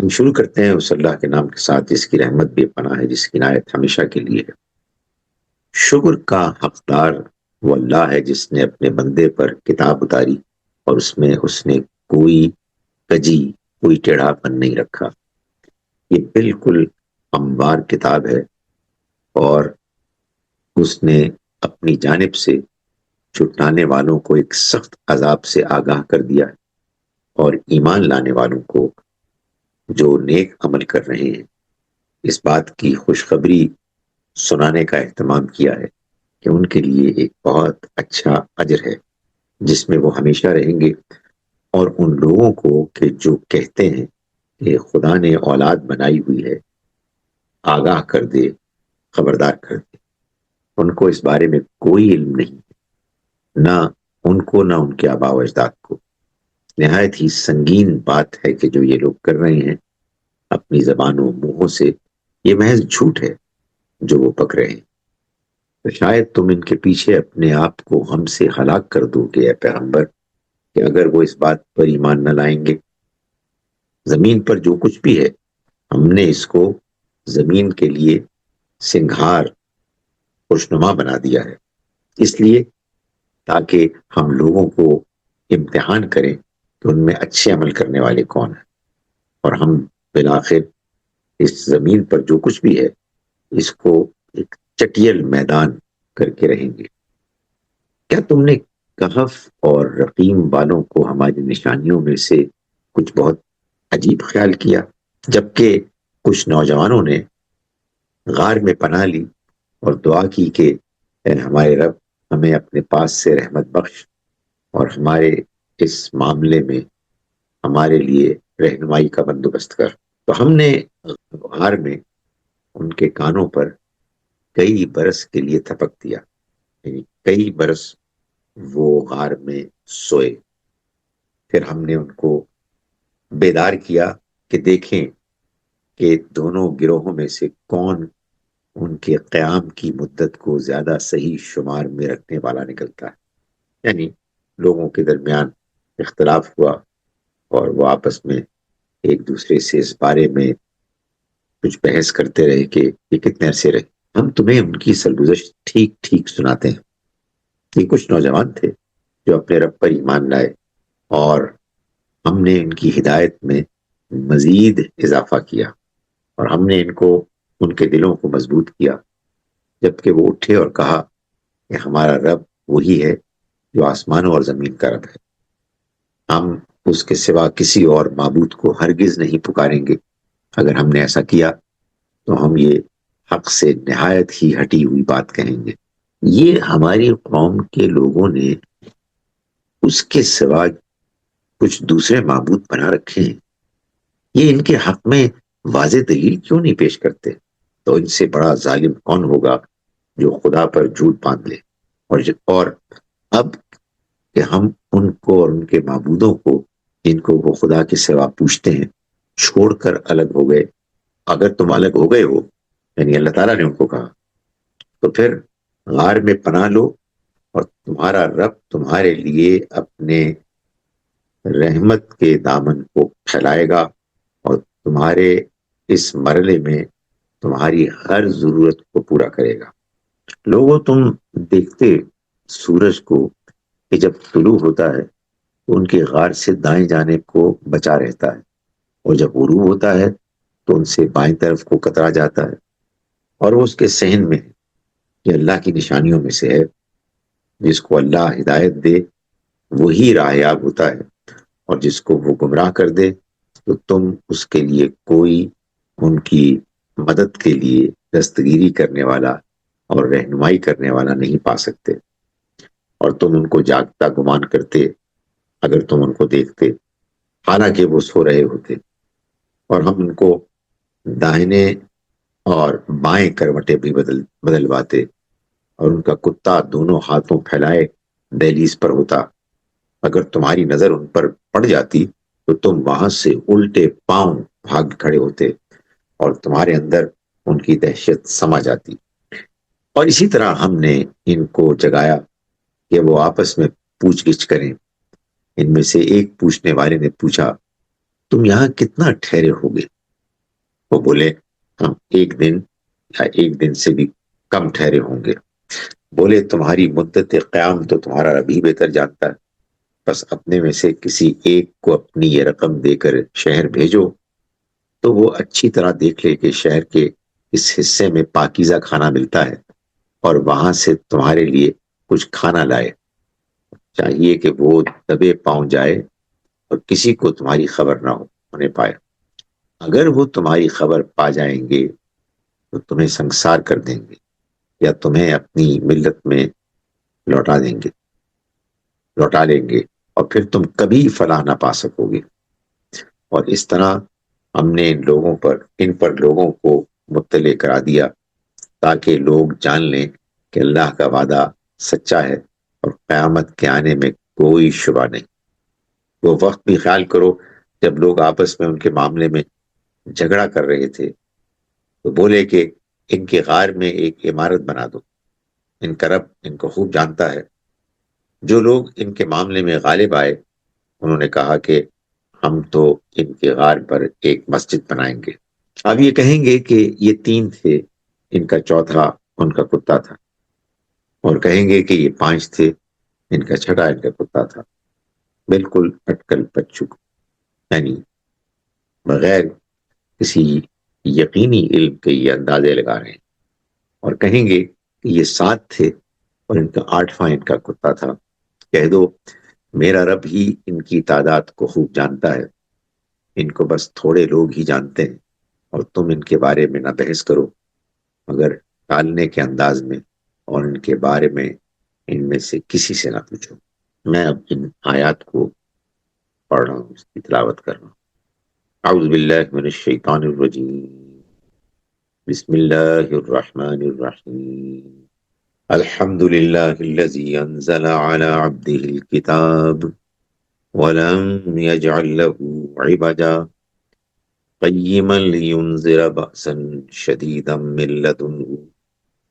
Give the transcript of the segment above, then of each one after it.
ہم شروع کرتے ہیں اس اللہ کے نام کے ساتھ جس کی رحمت بے پناہ ہے، جس کی عنایت ہمیشہ کے لیے ہے۔ شکر کا حقدار وہ اللہ ہے جس نے اپنے بندے پر کتاب اتاری اور اس نے کوئی کجی، کوئی ٹیڑھا پن نہیں رکھا۔ یہ بالکل ہموار کتاب ہے اور اس نے اپنی جانب سے چھٹانے والوں کو ایک سخت عذاب سے آگاہ کر دیا اور ایمان لانے والوں کو جو نیک عمل کر رہے ہیں اس بات کی خوشخبری سنانے کا اہتمام کیا ہے کہ ان کے لیے ایک بہت اچھا اجر ہے جس میں وہ ہمیشہ رہیں گے۔ اور ان لوگوں کو کہ جو کہتے ہیں کہ خدا نے اولاد بنائی ہوئی ہے، آگاہ کر دے، خبردار کر دے، ان کو اس بارے میں کوئی علم نہیں، نہ ان کو نہ ان کے آباء و اجداد کو۔ نہایت ہی سنگین بات ہے کہ جو یہ لوگ کر رہے ہیں اپنی زبانوں منہوں سے، یہ محض جھوٹ ہے جو وہ پک رہے ہیں۔ تو شاید تم ان کے پیچھے اپنے آپ کو ہم سے ہلاک کر دو گے اے پیغمبر، کہ اگر وہ اس بات پر ایمان نہ لائیں گے۔ زمین پر جو کچھ بھی ہے ہم نے اس کو زمین کے لیے سنگھار، خوشنما بنا دیا ہے، اس لیے تاکہ ہم لوگوں کو امتحان کریں کہ ان میں اچھے عمل کرنے والے کون ہیں، اور ہم بالآخر اس زمین پر جو کچھ بھی ہے اس کو ایک چٹیل میدان کر کے رہیں گے۔ کیا تم نے کہف اور رقیم والوں کو ہماری نشانیوں میں سے کچھ بہت عجیب خیال کیا؟ جبکہ کچھ نوجوانوں نے غار میں پناہ لی اور دعا کی کہ اے ہمارے رب، ہمیں اپنے پاس سے رحمت بخش اور ہمارے اس معاملے میں ہمارے لیے رہنمائی کا بندوبست کر۔ تو ہم نے غار میں ان کے کانوں پر کئی برس کے لیے تھپک دیا، یعنی کئی برس وہ غار میں سوئے۔ پھر ہم نے ان کو بیدار کیا کہ دیکھیں کہ دونوں گروہوں میں سے کون ان کے قیام کی مدت کو زیادہ صحیح شمار میں رکھنے والا نکلتا ہے۔ یعنی لوگوں کے درمیان اختلاف ہوا اور وہ آپس میں ایک دوسرے سے اس بارے میں کچھ بحث کرتے رہے کہ یہ کتنے عرصے رہے۔ ہم تمہیں ان کی سرگزشت ٹھیک ٹھیک سناتے ہیں۔ یہ کچھ نوجوان تھے جو اپنے رب پر ایمان لائے اور ہم نے ان کی ہدایت میں مزید اضافہ کیا، اور ہم نے ان کو ان کے دلوں کو مضبوط کیا، جبکہ وہ اٹھے اور کہا کہ ہمارا رب وہی ہے جو آسمانوں اور زمین کا رب ہے، ہم اس کے سوا کسی اور معبود کو ہرگز نہیں پکاریں گے۔ اگر ہم نے ایسا کیا تو ہم یہ حق سے نہایت ہی ہٹی ہوئی بات کہیں گے۔ یہ ہماری قوم کے لوگوں نے اس کے سوا کچھ دوسرے معبود بنا رکھے ہیں، یہ ان کے حق میں واضح دلیل کیوں نہیں پیش کرتے؟ تو ان سے بڑا ظالم کون ہوگا جو خدا پر جھوٹ باندھ لے؟ اور اب کہ ہم ان کو اور ان کے معبودوں کو جن کو وہ خدا کے سوا پوچھتے ہیں چھوڑ کر الگ ہو گئے، اگر تم الگ ہو گئے ہو، یعنی اللہ تعالیٰ نے ان کو کہا، تو پھر غار میں پناہ لو اور تمہارا رب تمہارے لیے اپنے رحمت کے دامن کو پھیلائے گا اور تمہارے اس مرحلے میں تمہاری ہر ضرورت کو پورا کرے گا۔ لوگوں، تم دیکھتے سورج کو کہ جب طلوع ہوتا ہے تو ان کے غار سے دائیں جانب کو بچا رہتا ہے، اور جب غروب ہوتا ہے تو ان سے بائیں طرف کو کترا جاتا ہے، اور وہ اس کے صحن میں ہے۔ یہ اللہ کی نشانیوں میں سے ہے۔ جس کو اللہ ہدایت دے وہی راہیاب ہوتا ہے، اور جس کو وہ گمراہ کر دے تو تم اس کے لیے کوئی ان کی مدد کے لیے دستگیری کرنے والا اور رہنمائی کرنے والا نہیں پا سکتے۔ اور تم ان کو جاگتا گمان کرتے اگر تم ان کو دیکھتے، حالانکہ وہ سو رہے ہوتے، اور ہم ان کو داہنے اور بائیں کروٹیں بھی بدلواتے، اور ان کا کتا دونوں ہاتھوں پھیلائے دہلیز پر ہوتا۔ اگر تمہاری نظر ان پر پڑ جاتی تو تم وہاں سے الٹے پاؤں بھاگ کھڑے ہوتے اور تمہارے اندر ان کی دہشت سما جاتی۔ اور اسی طرح ہم نے ان کو جگایا کہ وہ آپس میں پوچھ گچھ کریں۔ ان میں سے ایک پوچھنے والے نے پوچھا، تم یہاں کتنا ٹھہرے ہوگے؟ وہ بولے ہم 1 دن یا 1 دن سے بھی کم ٹھہرے ہوں گے۔ بولے تمہاری مدت قیام تو تمہارا رب ہی بہتر جانتا ہے، بس اپنے میں سے کسی ایک کو اپنی یہ رقم دے کر شہر بھیجو تو وہ اچھی طرح دیکھ لے کہ شہر کے اس حصے میں پاکیزہ کھانا ملتا ہے اور وہاں سے تمہارے لیے کچھ کھانا لائے۔ چاہیے کہ وہ دبے پاؤں جائے اور کسی کو تمہاری خبر نہ ہونے پائے۔ اگر وہ تمہاری خبر پا جائیں گے تو تمہیں سنسار کر دیں گے یا تمہیں اپنی ملت میں لوٹا لیں گے اور پھر تم کبھی فلاح نہ پا سکو گے۔ اور اس طرح ہم نے ان پر لوگوں کو مطلع کرا دیا تاکہ لوگ جان لیں کہ اللہ کا وعدہ سچا ہے اور قیامت کے آنے میں کوئی شبہ نہیں۔ وہ وقت بھی خیال کرو جب لوگ آپس میں ان کے معاملے میں جھگڑا کر رہے تھے تو بولے کہ ان کے غار میں ایک عمارت بنا دو، ان کا رب ان کو خوب جانتا ہے۔ جو لوگ ان کے معاملے میں غالب آئے انہوں نے کہا کہ ہم تو ان کے غار پر ایک مسجد بنائیں گے۔ اب یہ کہیں گے کہ یہ 3 تھے، ان کا چوتھا ان کا کتا تھا، اور کہیں گے کہ یہ 5 تھے، ان کا چھٹا ان کا کتا تھا۔ بالکل اٹکل پچو، یعنی بغیر کسی یقینی علم کے یہ اندازے لگا رہے ہیں، اور کہیں گے کہ یہ 7 تھے اور ان کا 8واں ان کا کتا تھا۔ کہہ دو میرا رب ہی ان کی تعداد کو خوب جانتا ہے، ان کو بس تھوڑے لوگ ہی جانتے ہیں اور تم ان کے بارے میں نہ بحث کرو مگر ٹالنے کے انداز میں، اور ان کے بارے میں ان میں سے کسی سے نہ پوچھو۔ میں اب ان آیات کو پڑھ رہا ہوں، اس کی تلاوت کر رہا ہوں۔ اعوذ باللہ من الشیطان الرجیم، بسم اللہ الرحمن الرحیم۔ الحمد للہ الذی انزل علی عبدہ الکتاب ولم يجعل له عوجا قیما لینذر بأسا شدیدا من لدنہ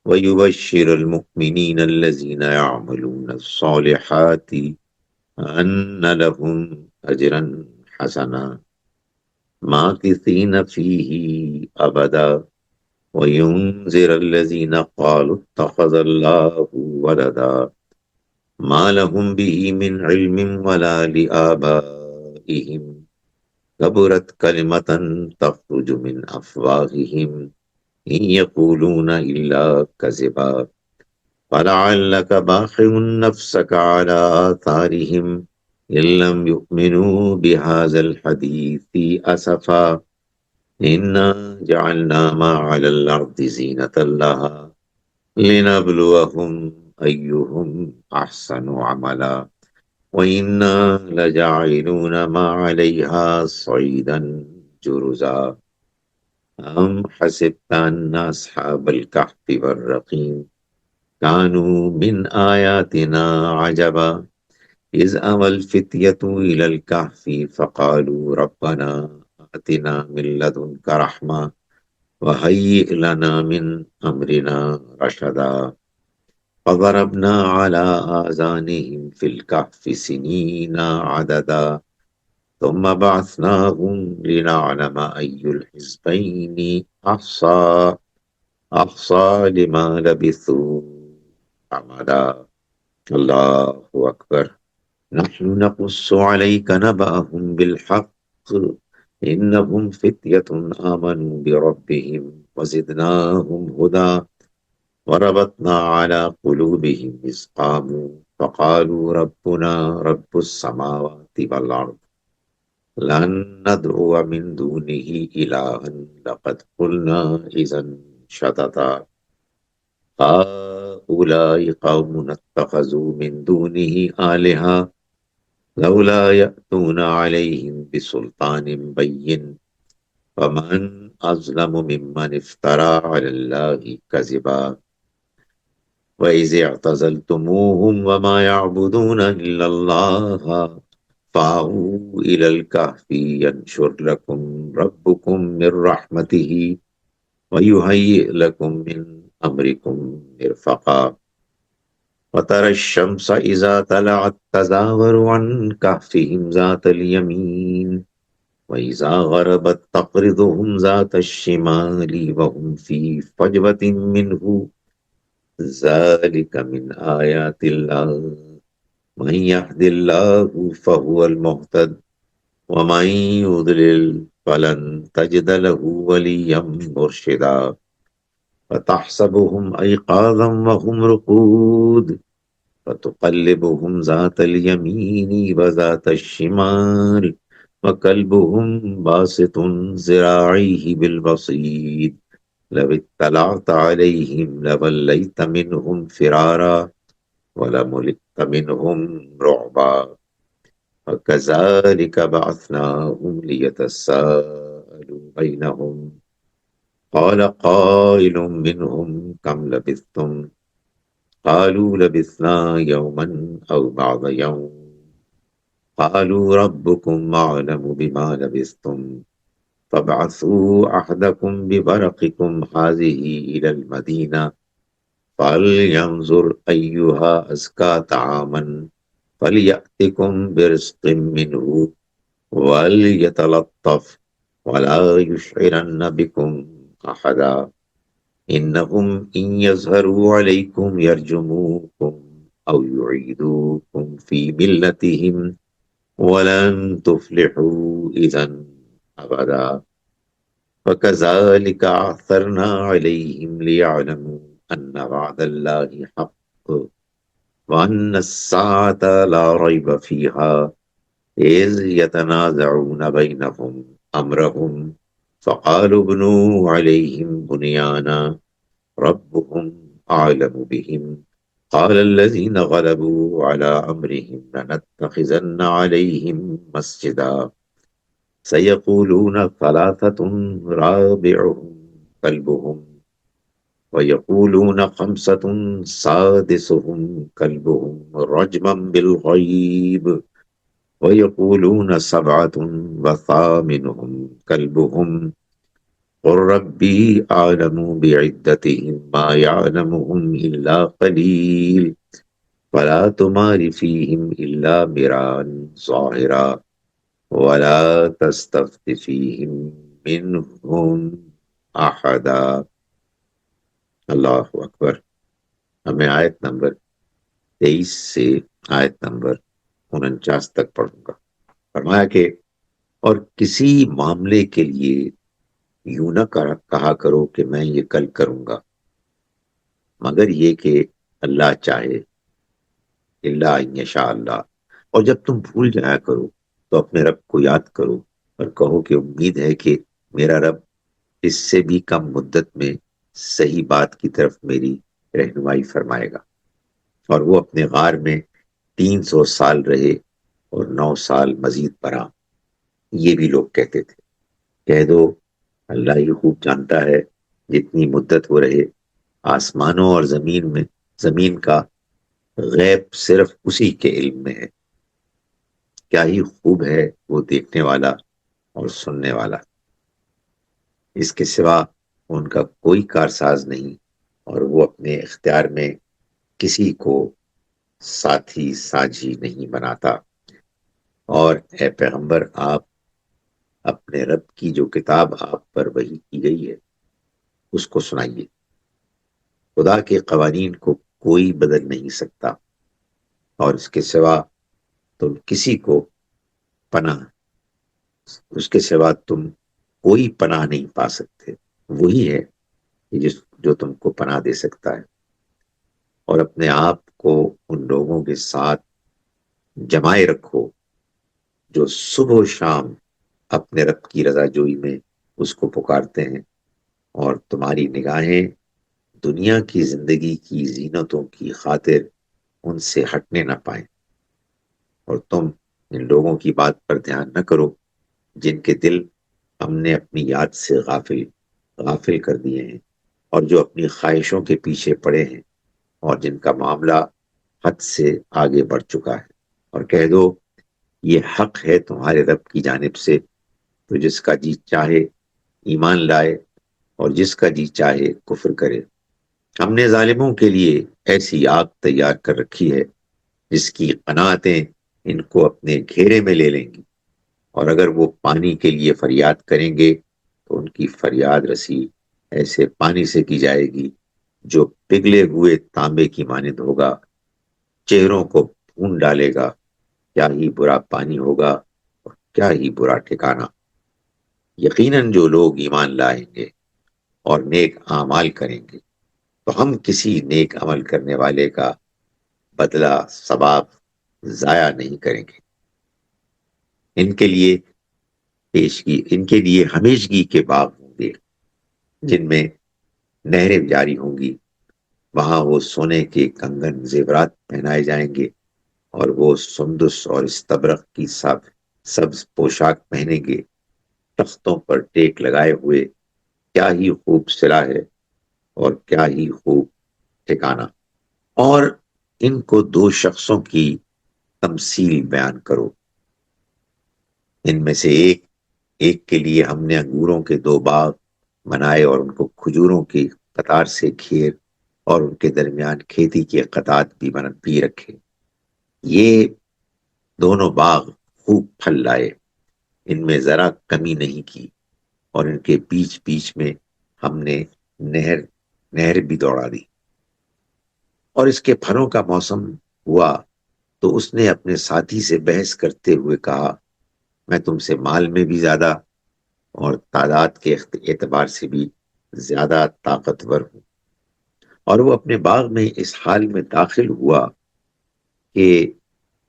ويبشر المؤمنين الذين يعملون الصالحات أن لهم أجرا حسنا ماكثين فيه أبدا وينذر الذين قالوا اتخذ الله ولدا ما لهم به من علم ولا لآبائهم كبرت كلمة تخرج من أفواههم إن يقولون إلا كذبا فلعلك باخع نفسك على آثارهم إن لم يؤمنوا بهذا الحديث أسفا إنا جعلنا ما على الأرض زينة لها لنبلوهم أيهم أحسن عملا وإنا لجاعلون ما عليها صعيدا جرزا أم حسبت أن أصحاب الكهف والرقيم كانوا من آياتنا عجبا إذ أوى الفتية إلى الكهف فقالوا ربنا آتنا من لدنك رحمة وهيئ لنا من أمرنا رشدا فضربنا على آذانهم في الكهف سنين عددا ثم بعثناهم لنعلم أي الحزبين أحصى لما لبثوا عمدا۔ اللہ اکبر۔ نحن نقص عليك نبأهم بالحق إنهم فتية آمنوا بربهم وزدناهم هدى وربطنا على قلوبهم إذ قاموا فقالوا ربنا رب السماوات والأرض لن ندعو من دونه إلها لقد قلنا إذا شططا هؤلاء قوم اتخذوا من دونه آلهة لولا يأتون عليهم بسلطان بين فمن أظلم ممن افترى على الله كذبا وإذ اعتزلتموهم وما يعبدون إلا الله فأووا إلى الكهف ينشر لكم ربكم من رحمته ويهيئ لكم من أمركم مرفقا وترى الشمس إذا طلعت تزاور عن كهفهم ذات اليمين وَإِذَا غَرَبَتْ تَقْرِضُهُمْ ذَاتَ الشِّمَالِ وَهُمْ فِي فَجْوَةٍ مِّنْهُ ذَلِكَ مِنْ آيَاتِ اللَّهِ مَن يَهْدِ اللَّهُ فَهُوَ الْمُهْتَدِ وَمَن يُضْلِلْ فَلَن تَجِدَ لَهُ وَلِيًّا مُّرْشِدًا فَتَحْسَبُهُمْ أَيْقَاظًا وَهُمْ رُقُودٌ فتقلبهم ذات اليمين وذات الشمال وكلبهم باسط ذراعيه بالوصيد لو اطلعت عليهم لوليت منهم فرارا ولملئت منهم رعبا وكذلك بعثناهم ليتساءلوا بينهم قال قائل منهم كم لبثتم قالوا لبثنا يوما أو بعض يوم قالوا ربكم أعلم بما لبثتم فابعثوا أحدكم بورقكم هذه إلى المدينة فلينظر أيها أزكى طعاما فليأتكم برزق منه وليتلطف ولا يشعرن بكم أحدا إنهم إن يظهروا عليكم يرجموكم أو يعيدوكم في ملتهم ولن تفلحوا إذا أبدا وكذلك أعثرنا عليهم ليعلموا أن وعد الله حق وأن الساعة لا ريب فيها إذ يتنازعون بينهم أمرهم فقالوا ابنوا عليهم بنيانا ربهم أعلم بهم قال الذين غلبوا على أمرهم لنتخذن عليهم مسجدا سيقولون ثلاثة رابعهم كلبهم ويقولون خمسة سادسهم كلبهم رجما بالغيب ويقولون سبعة وثامنهم كلبهم قل ربي أعلم بعدتهم ما يعلمهم إلا قليل فلا تمار فيهم إلا مراء ظاهرا ولا تستفت فيهم منهم أحدا. اللہ اکبر. اب میں آیت نمبر 23 سے آیت نمبر 49 تک پڑھوں گا. فرمایا کہ اور کسی معاملے کے لیے یوں نہ کہا کرو کہ میں یہ کل کروں گا مگر یہ کہ اللہ چاہے الا ان یشاء اللہ. اور جب تم بھول جایا کرو تو اپنے رب کو یاد کرو اور کہو کہ امید ہے کہ میرا رب اس سے بھی کم مدت میں صحیح بات کی طرف میری رہنمائی فرمائے گا. اور وہ اپنے غار میں 300 سال رہے اور 9 سال مزید برآں. یہ بھی لوگ کہتے تھے کہہ دو اللہ ہی خوب جانتا ہے جتنی مدت وہ رہے. آسمانوں اور زمین کا غیب صرف اسی کے علم میں ہے. کیا ہی خوب ہے وہ دیکھنے والا اور سننے والا. اس کے سوا ان کا کوئی کارساز نہیں اور وہ اپنے اختیار میں کسی کو ساتھی ساجھی نہیں بناتا. اور اے پیغمبر آپ اپنے رب کی جو کتاب آپ پر وحی کی گئی ہے اس کو سنائیے. خدا کے قوانین کو کوئی بدل نہیں سکتا اور اس کے سوا تم کسی کو پناہ اس کے سوا تم کوئی پناہ نہیں پا سکتے. وہی ہے جو تم کو پناہ دے سکتا ہے. اور اپنے آپ کو ان لوگوں کے ساتھ جمائے رکھو جو صبح و شام اپنے رب کی رضا جوئی میں اس کو پکارتے ہیں اور تمہاری نگاہیں دنیا کی زندگی کی زینتوں کی خاطر ان سے ہٹنے نہ پائیں. اور تم ان لوگوں کی بات پر دھیان نہ کرو جن کے دل ہم نے اپنی یاد سے غافل کر دیے ہیں اور جو اپنی خواہشوں کے پیچھے پڑے ہیں اور جن کا معاملہ حد سے آگے بڑھ چکا ہے. اور کہہ دو یہ حق ہے تمہارے رب کی جانب سے تو جس کا جی چاہے ایمان لائے اور جس کا جی چاہے کفر کرے. ہم نے ظالموں کے لیے ایسی آگ تیار کر رکھی ہے جس کی قناعتیں ان کو اپنے گھیرے میں لے لیں گی اور اگر وہ پانی کے لیے فریاد کریں گے تو ان کی فریاد رسی ایسے پانی سے کی جائے گی جو پگھلے ہوئے تانبے کی مانند ہوگا، چہروں کو بھون ڈالے گا۔ کیا ہی برا پانی ہوگا اور کیا ہی برا ٹھکانہ۔ یقیناً جو لوگ ایمان لائیں گے اور نیک اعمال کریں گے تو ہم کسی نیک عمل کرنے والے کا بدلہ ثواب ضائع نہیں کریں گے۔ ان کے لیے ان کے لیے ہمیشگی کے باغ ہوں گے جن میں نہریں جاری ہوں گی۔ وہاں وہ سونے کے کنگن زیورات پہنائے جائیں گے اور وہ سندس اور استبرق کی سبز پوشاک پہنیں گے۔ تختوں پر ٹیک لگائے ہوئے کیا ہی خوب صلہ ہے اور کیا ہی خوب ٹھکانہ۔ اور ان کو دو شخصوں کی تمثیل بیان کرو۔ ان میں سے ایک کے لیے ہم نے انگوروں کے دو باغ بنائے اور ان کو کھجوروں کی قطار سے گھیر اور ان کے درمیان کھیتی کے قطعات بھی رکھے۔ یہ دونوں باغ خوب پھل لائے، ان میں ذرا کمی نہیں کی، اور ان کے بیچ بیچ میں ہم نے نہر بھی دوڑا دی۔ اور اس کے پھلوں کا موسم ہوا تو اس نے اپنے ساتھی سے بحث کرتے ہوئے کہا، میں تم سے مال میں بھی زیادہ اور تعداد کے اعتبار سے بھی زیادہ طاقتور ہوں۔ اور وہ اپنے باغ میں اس حال میں داخل ہوا کہ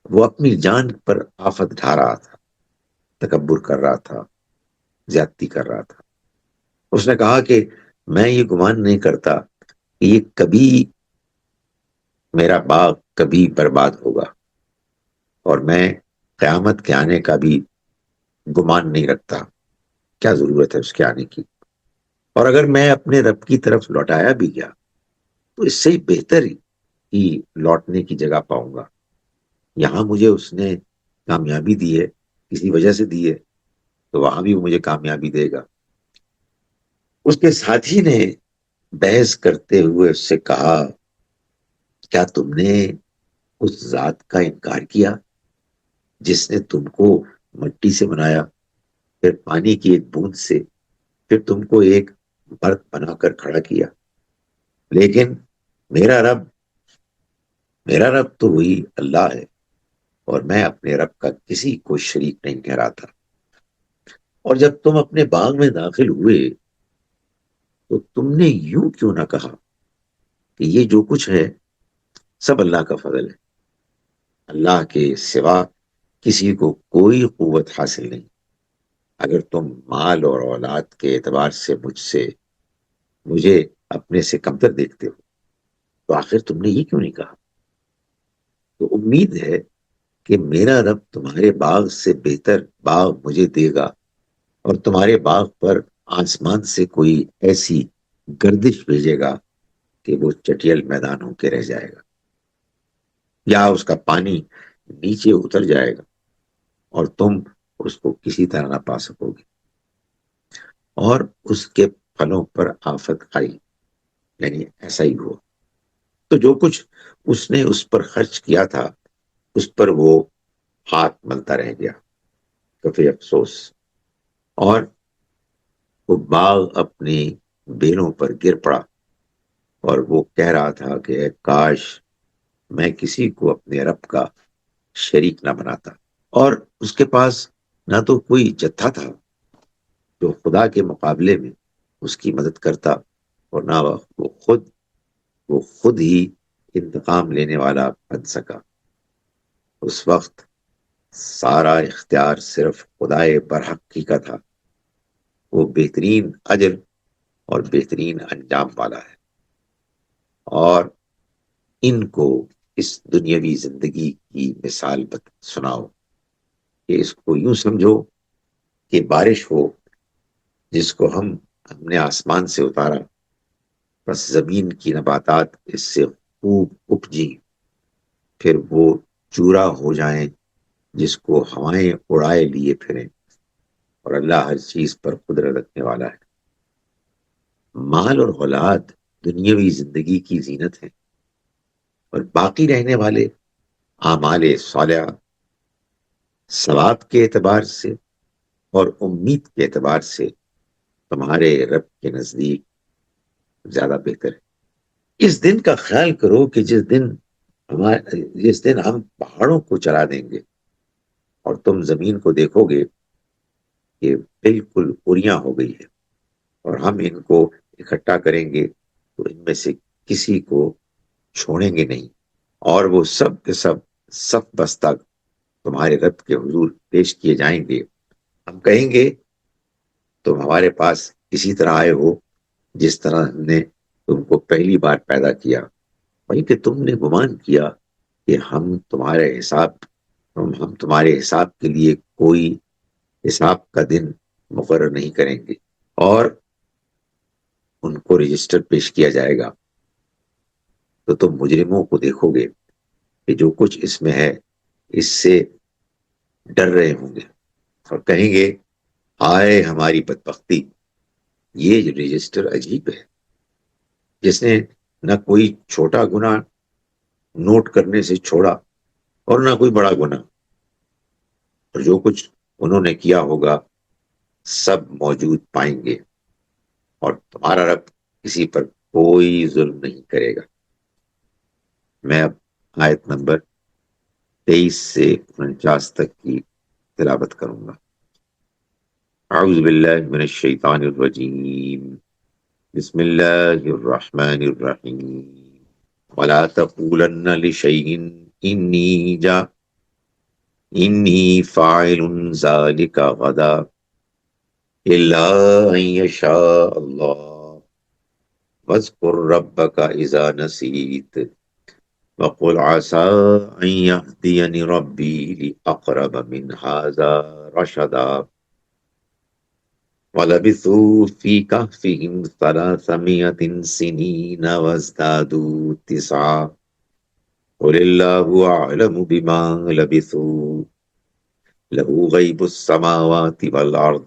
وہ اپنی جان پر آفت ڈھا رہا تھا، تکبر کر رہا تھا، زیادتی کر رہا تھا۔ اس نے کہا کہ میں یہ گمان نہیں کرتا کہ یہ کبھی میرا باغ کبھی برباد ہوگا، اور میں قیامت کے آنے کا بھی گمان نہیں رکھتا۔ کیا ضرورت ہے اس کے آنے کی؟ اور اگر میں اپنے رب کی طرف لوٹایا بھی گیا تو اس سے بہتر ہی لوٹنے کی جگہ پاؤں گا۔ یہاں مجھے اس نے کامیابی دی ہے، کسی وجہ سے دی ہے، تو وہاں بھی وہ مجھے کامیابی دے گا۔ اس کے ساتھی نے بحث کرتے ہوئے اس سے کہا، کیا تم نے اس ذات کا انکار کیا جس نے تم کو مٹی سے بنایا، پھر پانی کی ایک بوند سے، پھر تم کو ایک مرد بنا کر کھڑا کیا؟ لیکن میرا رب تو وہی اللہ ہے، اور میں اپنے رب کا کسی کو شریک نہیں ٹھہراتا۔ اور جب تم اپنے باغ میں داخل ہوئے تو تم نے یوں کیوں نہ کہا کہ یہ جو کچھ ہے سب اللہ کا فضل ہے، اللہ کے سوا کسی کو کوئی قوت حاصل نہیں۔ اگر تم مال اور اولاد کے اعتبار سے مجھے اپنے سے کمتر دیکھتے ہو تو آخر تم نے یہ کیوں نہیں کہا؟ تو امید ہے کہ میرا رب تمہارے باغ سے بہتر باغ مجھے دے گا، اور تمہارے باغ پر آسمان سے کوئی ایسی گردش بھیجے گا کہ وہ چٹیل میدان ہو کے رہ جائے گا، یا اس کا پانی نیچے اتر جائے گا اور تم اس کو کسی طرح نہ پا سکو گے۔ اور اس کے پھلوں پر آفت آئی، یعنی ایسا ہی ہوا۔ تو جو کچھ اس نے اس پر خرچ کیا تھا اس پر وہ ہاتھ ملتا رہ گیا، کفی افسوس۔ اور وہ باغ اپنی بیلوں پر گر پڑا، اور وہ کہہ رہا تھا کہ اے کاش میں کسی کو اپنے رب کا شریک نہ بناتا۔ اور اس کے پاس نہ تو کوئی جتھا تھا جو خدا کے مقابلے میں اس کی مدد کرتا، اور نہ وہ خود ہی انتقام لینے والا بن سکا۔ اس وقت سارا اختیار صرف خدائے برحق کی کا تھا۔ وہ بہترین اجر اور بہترین انجام والا ہے۔ اور ان کو اس دنیاوی زندگی کی مثال سناؤ کہ اس کو یوں سمجھو کہ بارش ہو جس کو ہم نے آسمان سے اتارا، بس زمین کی نباتات اس سے خوب اپجی، پھر وہ چورا ہو جائیں جس کو ہوائیں اڑائے لیے پھریں، اور اللہ ہر چیز پر قدرت رکھنے والا ہے۔ مال اور اولاد دنیاوی زندگی کی زینت ہیں، اور باقی رہنے والے اعمال صالحہ ثواب کے اعتبار سے اور امید کے اعتبار سے تمہارے رب کے نزدیک زیادہ بہتر ہے۔ اس دن کا خیال کرو کہ جس دن ہم پہاڑوں کو چلا دیں گے اور تم زمین کو دیکھو گے کہ بالکل اریاں ہو گئی ہے، اور ہم ان کو اکٹھا کریں گے تو ان میں سے کسی کو چھوڑیں گے نہیں، اور وہ سب کے سب صف بستہ تمہارے رب کے حضور پیش کیے جائیں گے۔ ہم کہیں گے تم ہمارے پاس اسی طرح آئے ہو جس طرح ہم نے تم کو پہلی بار پیدا کیا، وہیں کہ تم نے گمان کیا کہ ہم تمہارے حساب کے لیے کوئی حساب کا دن مقرر نہیں کریں گے، اور ان کو رجسٹر پیش کیا جائے گا تو تم مجرموں کو دیکھو گے کہ جو کچھ اس میں ہے اس سے ڈر رہے ہوں گے اور کہیں گے ہائے ہماری بدبختی، یہ رجسٹر عجیب ہے، جس نے نہ کوئی چھوٹا گناہ نوٹ کرنے سے چھوڑا اور نہ کوئی بڑا گناہ، اور جو کچھ انہوں نے کیا ہوگا سب موجود پائیں گے، اور تمہارا رب کسی پر کوئی ظلم نہیں کرے گا۔ میں اب آیت نمبر 23 سے 49 تک کی تلاوت کروں گا۔ اعوذ باللہ من الشیطان الرجیم، بسم اللہ الرحمن الرحیم، ولا تقولن لشیء انی فاعل ذلك غدا الا ان یشاء اللہ واذکر ربک اذا نسیت وقل عسى ان يهديني ربي لأقرب من هذا رشدا ولبثوا في كهفهم 300 سنين وازدادوا 9 قل الله أعلم بما لبثوا له غيب السماوات والأرض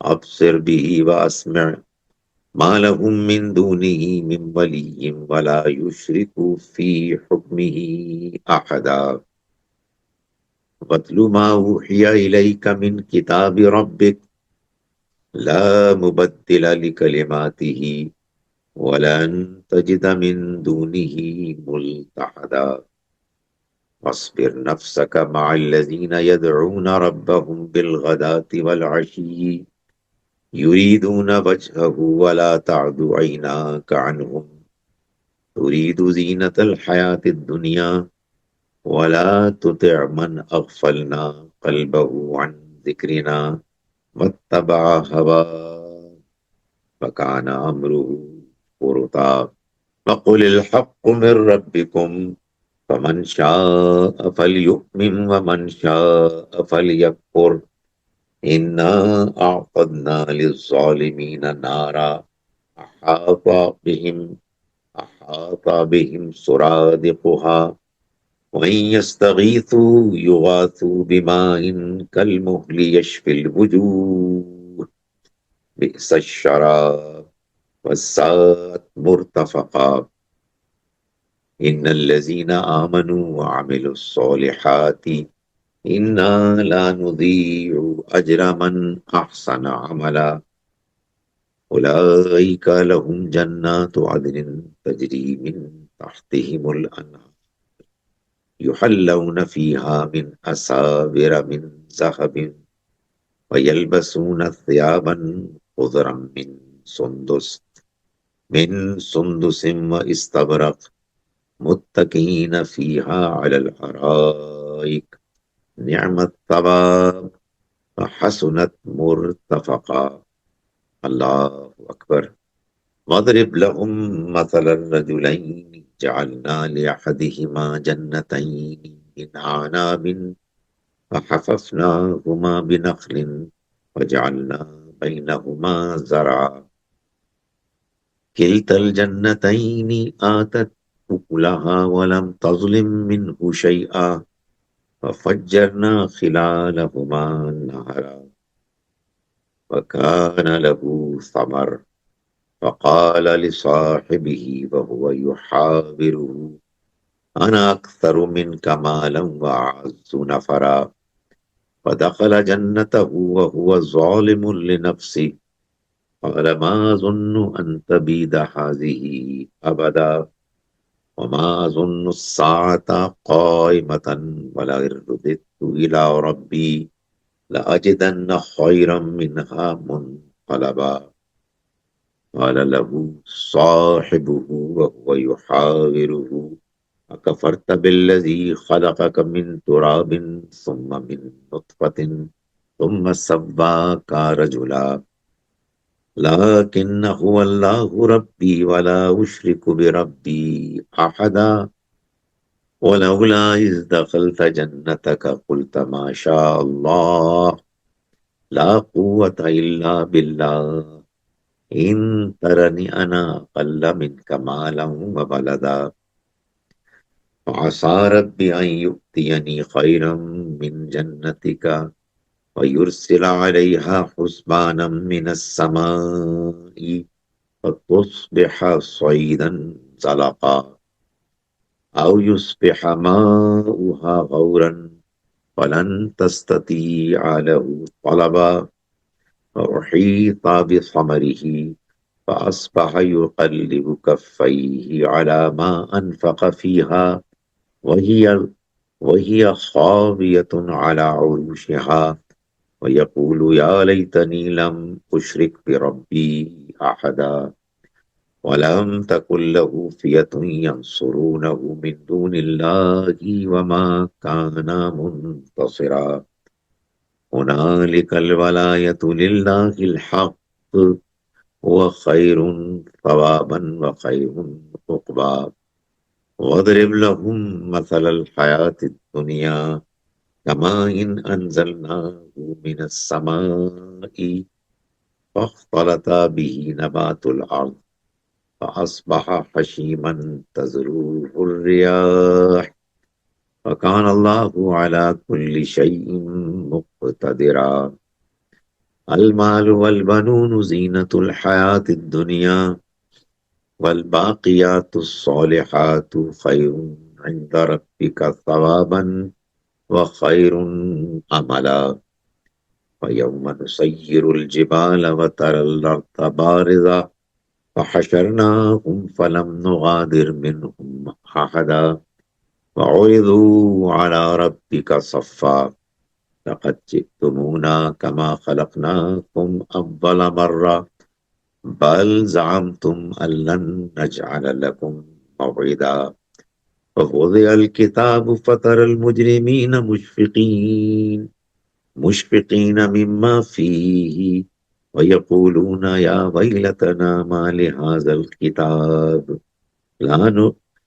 أبصر به وأسمع ما لهم من دونه من ولي ولا يشرك في حكمه أحدا واتل ما أوحي إليك من كتاب ربك لا مبدل لكلماته ولن تجد من دونه ملتحدا واصبر نفسك مع الذين يدعون ربهم بالغداة والعشي يريدون وجهه ولا تعد عيناك عنهم تريد زينة الحياة الدنيا ولا تطع من أغفلنا قلبه عن ذكرنا واتبع هواه فكان أمره فرطا وقل الحق من ربكم فمن شاء فليؤمن ومن شاء فليكفر إنا أعتدنا للظالمين نارا أحاط بهم سرادقها وإن يستغيثوا يغاثوا بماء كالمهل يشفي الوجوه بئس الشراب والساءت مرتفقا إن الذين آمنوا وعملوا الصالحات إنا لا نضيع أجر من أحسن عملا أولئك لهم جنات عدن تجري من تحتهم الأنهار يحلون فيها من أساور من ذهب ويلبسون ثيابا خضرا من سندس واستبرق متكئين فيها على الأرائك نعم الثواب وحسنت مرتفقا اللہ اکبر۔ واضرب لهم مثل الرجلين جعلنا لأحدهما جنتين من أعناب وحففناهما بنخل وجعلنا بينهما زرعا كلتا الجنتين آتت أكلها ولم تظلم منه شيئا وفجرنا خلالهما نهرا وكان له ثمر فقال لصاحبه وهو يحاوره أنا أكثر منك مالا وأعز نفرا فدخل جنته وهو ظالم لنفسه قال ما أظن أن تبيد هذه أبدا وما أظن الساعة قائمة ولئن رددت إلى ربي لأجدن خيرا منها منقلبا قال له صاحبه وهو يحاوره أكفرت بالذي خلقك من تراب ثم من نطفة ثم سواك رجلا لكن هو الله ربي ولا أشرك بربي أحدا ولولا إذ دخلت جنتك قلت ما شاء الله لا قوة إلا بالله إن ترني أنا أقل منك مالا وولدا وعسى ربي أن يؤتيني خيرا من جنتك ويرسل عليها حسبانا من السماء فتصبح صعيدا زلقا أو يصبح ماؤها غورا فلن تستطيع له طلبا فأحيط بثمره فأصبح يقلب كفيه على ما أنفق فيها وهي وهي خاوية على عروشها ويقول يا ليتني لم أشرك بربي أحدا ولم تكن له فئة ينصرونه من دون الله وما كان منتصرا هنالك الولاية لله الحق هو خير ثوابا وخير عقبا واضرب لهم مثل الحياة الدنيا كماء إن أنزلناه من السماء فاختلط به نبات الأرض فأصبح حشيما تذروه الرياح وكان الله على كل شيء مقتدرا المال والبنون زينة الحياة الدنيا والباقيات الصالحات خير عند ربك ثوابا وخير عملا ويوم نسير الجبال وترى الأرض بارزة فحشرناهم فلم نغادر منهم أحدا وعرضوا على ربك صفا لقد جئتمونا كما خلقناكم أول مرة بل زعمتم أن لن نجعل لكم موعدا فوضع الكتاب فترى المجرمين مشفقين مما فيه ويقولون يا ويلتنا ما لهذا الكتاب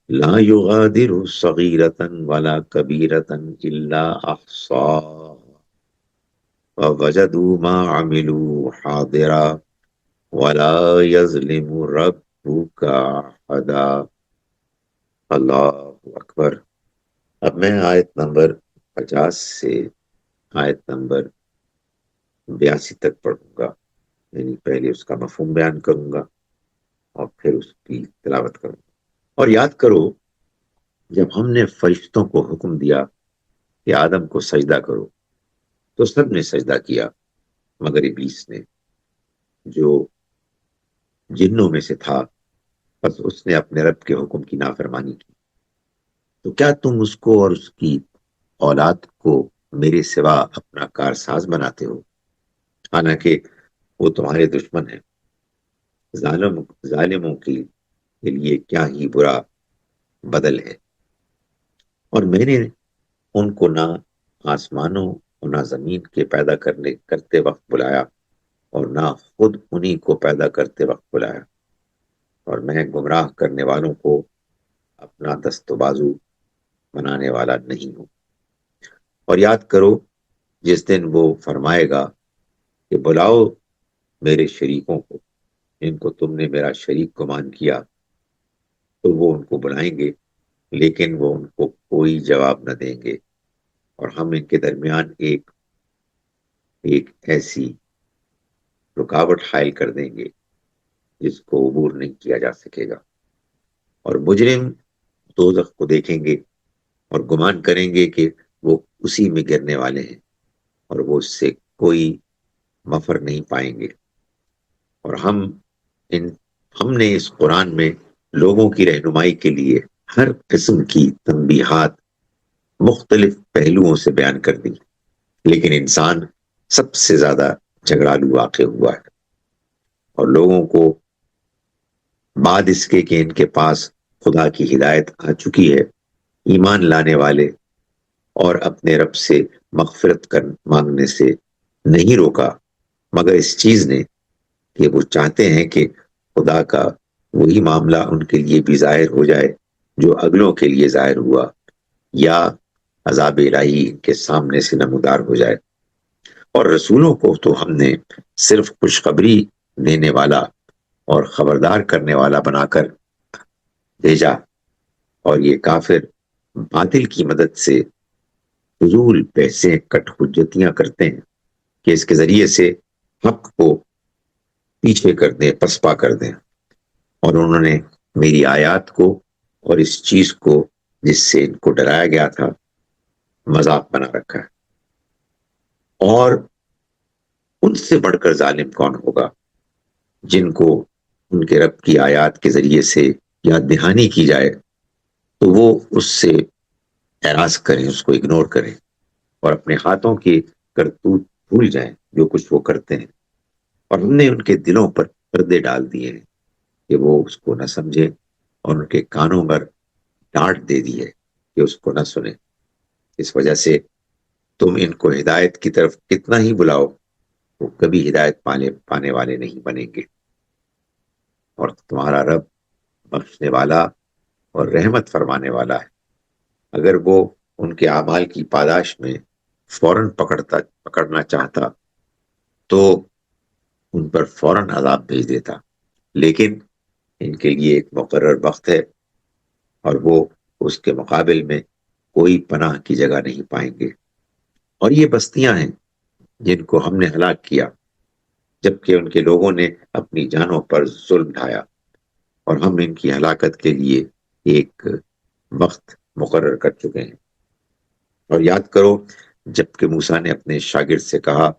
لا يغادر صغيرة ولا كبيرة إلا أحصاها ووجدوا ما عملوا حاضرا ولا يظلم ربك أحدا اللہ اکبر۔ اب میں آیت نمبر 50 سے آیت نمبر 82 تک پڑھوں گا، یعنی پہلے اس کا مفہوم بیان کروں گا اور پھر اس کی تلاوت کروں گا۔ اور یاد کرو جب ہم نے فرشتوں کو حکم دیا کہ آدم کو سجدہ کرو تو سب نے سجدہ کیا مگر ابلیس نے جو جنوں میں سے تھا، بس اس نے اپنے رب کے حکم کی نافرمانی کی۔ تو کیا تم اس کو اور اس کی اولاد کو میرے سوا اپنا کارساز بناتے ہو، حالانکہ وہ تمہارے دشمن ہیں؟ ظالموں کے لیے کیا ہی برا بدل ہے۔ اور میں نے ان کو نہ آسمانوں اور نہ زمین کے پیدا کرتے وقت بلایا اور نہ خود انہی کو پیدا کرتے وقت بلایا، اور میں گمراہ کرنے والوں کو اپنا دست و بازو بنانے والا نہیں ہوں۔ اور یاد کرو جس دن وہ فرمائے گا کہ بلاؤ میرے شریکوں کو جن کو تم نے میرا شریک گمان کیا، تو وہ ان کو بلائیں گے لیکن وہ ان کو کوئی جواب نہ دیں گے، اور ہم ان کے درمیان ایک ایسی رکاوٹ حائل کر دیں گے جس کو عبور نہیں کیا جا سکے گا۔ اور مجرم دوزخ کو دیکھیں گے اور گمان کریں گے کہ وہ اسی میں گرنے والے ہیں، اور وہ اس سے کوئی مفر نہیں پائیں گے۔ اور ہم نے اس قرآن میں لوگوں کی رہنمائی کے لیے ہر قسم کی تنبیہات مختلف پہلوؤں سے بیان کر دی، لیکن انسان سب سے زیادہ جھگڑالو واقع ہوا ہے، اور لوگوں کو بعد اس کے کہ ان کے پاس خدا کی ہدایت آ چکی ہے، ایمان لانے والے اور اپنے رب سے مغفرت مانگنے سے نہیں روکا، مگر اس چیز نے کہ وہ چاہتے ہیں کہ خدا کا وہی معاملہ ان کے لیے بھی ظاہر ہو جائے جو اگلوں کے لیے ظاہر ہوا، یا عذاب الہی ان کے سامنے سے نمودار ہو جائے۔ اور رسولوں کو تو ہم نے صرف خوشخبری دینے والا اور خبردار کرنے والا بنا کر بھیجا، اور یہ کافر باطل کی مدد سے فضول بحثیں کٹ حجتیاں کرتے ہیں کہ اس کے ذریعے سے حق کو پیچھے کر دیں، پسپا کر دیں، اور انہوں نے میری آیات کو اور اس چیز کو جس سے ان کو ڈرایا گیا تھا مذاق بنا رکھا ہے۔ اور ان سے بڑھ کر ظالم کون ہوگا جن کو ان کے رب کی آیات کے ذریعے سے یاد دہانی کی جائے تو وہ اس سے اعراض کریں، اس کو اگنور کریں، اور اپنے ہاتھوں کی کرتوت بھول جائیں جو کچھ وہ کرتے ہیں۔ اور ہم نے ان کے دلوں پر پردے ڈال دیے ہیں کہ وہ اس کو نہ سمجھے، اور ان کے کانوں پر ڈانٹ دے دی ہے کہ اس کو نہ سنیں۔ اس وجہ سے تم ان کو ہدایت کی طرف کتنا ہی بلاؤ، وہ کبھی ہدایت پانے والے نہیں بنیں گے۔ اور تمہارا رب بخشنے والا اور رحمت فرمانے والا ہے، اگر وہ ان کے اعمال کی پاداش میں فوراً پکڑنا چاہتا تو ان پر فوراً عذاب بھیج دیتا، لیکن ان کے لیے ایک مقرر وقت ہے، اور وہ اس کے مقابل میں کوئی پناہ کی جگہ نہیں پائیں گے۔ اور یہ بستیاں ہیں جن کو ہم نے ہلاک کیا جبکہ ان کے لوگوں نے اپنی جانوں پر ظلم ڈھایا، اور ہم ان کی ہلاکت کے لیے ایک وقت مقرر کر چکے ہیں۔ اور یاد کرو جبکہ موسیٰ نے اپنے شاگرد سے کہا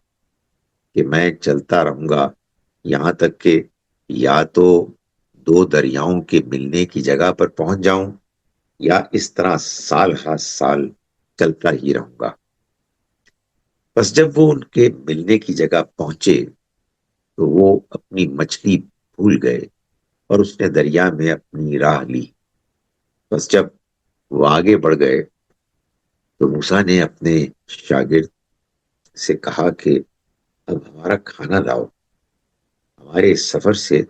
کہ میں چلتا رہوں گا یہاں تک کہ یا تو دو دریاؤں کے ملنے کی جگہ پر پہنچ جاؤں، یا اس طرح سال ہر سال چلتا ہی رہوں گا۔ بس جب وہ ان کے ملنے کی جگہ پہنچے تو وہ اپنی مچھلی بھول گئے، اور اس نے دریا میں اپنی راہ لی۔ بس جب وہ آگے بڑھ گئے تو موسیٰ نے اپنے شاگرد سے کہا کہ اب ہمارا کھانا لاؤ، ہمارے اس سفر سے